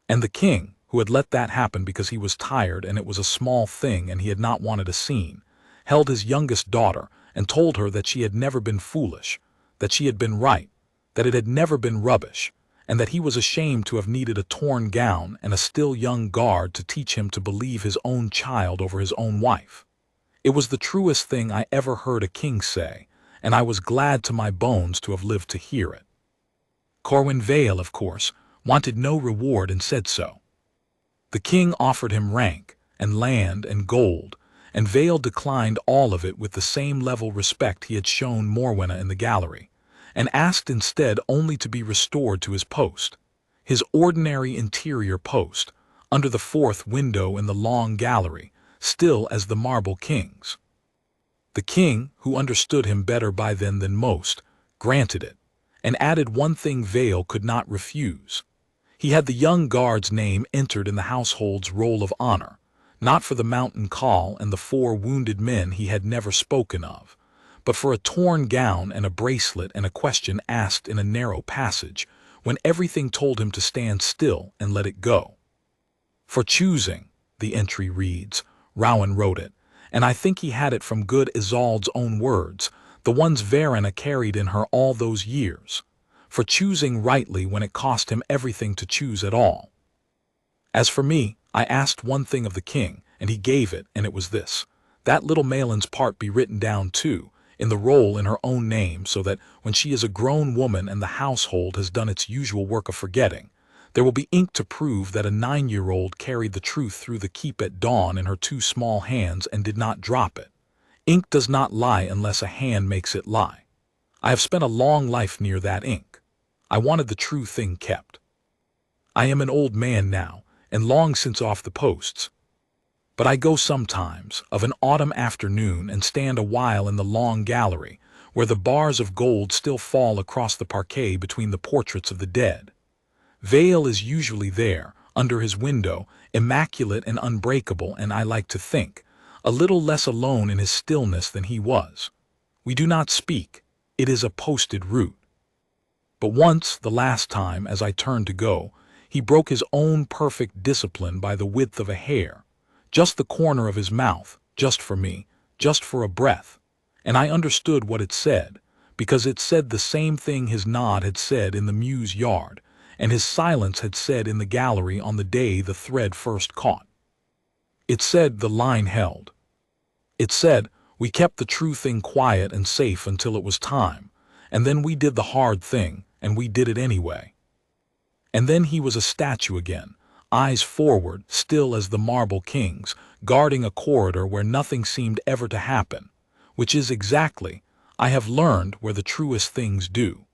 Speaker 1: And the king, who had let that happen because he was tired and it was a small thing and he had not wanted a scene, held his youngest daughter and told her that she had never been foolish, that she had been right, that it had never been rubbish, and that he was ashamed to have needed a torn gown and a still young guard to teach him to believe his own child over his own wife. It was the truest thing I ever heard a king say, and I was glad to my bones to have lived to hear it. Corwin Vale, of course, wanted no reward and said so. The king offered him rank, and land, and gold, and Vale declined all of it with the same level respect he had shown Morwenna in the gallery, and asked instead only to be restored to his post, his ordinary interior post, under the fourth window in the long gallery, still as the marble king's. The king, who understood him better by then than most, granted it, and added one thing Vale could not refuse. He had the young guard's name entered in the household's roll of honor, not for the mountain call and the 4 wounded men he had never spoken of, but for a torn gown and a bracelet and a question asked in a narrow passage, when everything told him to stand still and let it go. For choosing, the entry reads, Rowan wrote it, and I think he had it from good Isolde's own words, the ones Verena carried in her all those years, for choosing rightly when it cost him everything to choose at all. As for me, I asked one thing of the king, and he gave it, and it was this, that little Malin's part be written down too, in the roll in her own name, so that when she is a grown woman and the household has done its usual work of forgetting, there will be ink to prove that a 9-year-old carried the truth through the keep at dawn in her 2 small hands and did not drop it. Ink does not lie unless a hand makes it lie. I have spent a long life near that ink. I wanted the true thing kept. I am an old man now, and long since off the posts. But I go sometimes, of an autumn afternoon, and stand a while in the long gallery, where the bars of gold still fall across the parquet between the portraits of the dead. Vale is usually there, under his window, immaculate and unbreakable, and I like to think, a little less alone in his stillness than he was. We do not speak. It is a posted route. But once, the last time, as I turned to go, he broke his own perfect discipline by the width of a hair, just the corner of his mouth, just for me, just for a breath, and I understood what it said, because it said the same thing his nod had said in the mews yard, and his silence had said in the gallery on the day the thread first caught. It said the line held. It said, we kept the true thing quiet and safe until it was time, and then we did the hard thing, and we did it anyway. And then he was a statue again, eyes forward, still as the marble king's, guarding a corridor where nothing seemed ever to happen, which is exactly, I have learned, where the truest things do.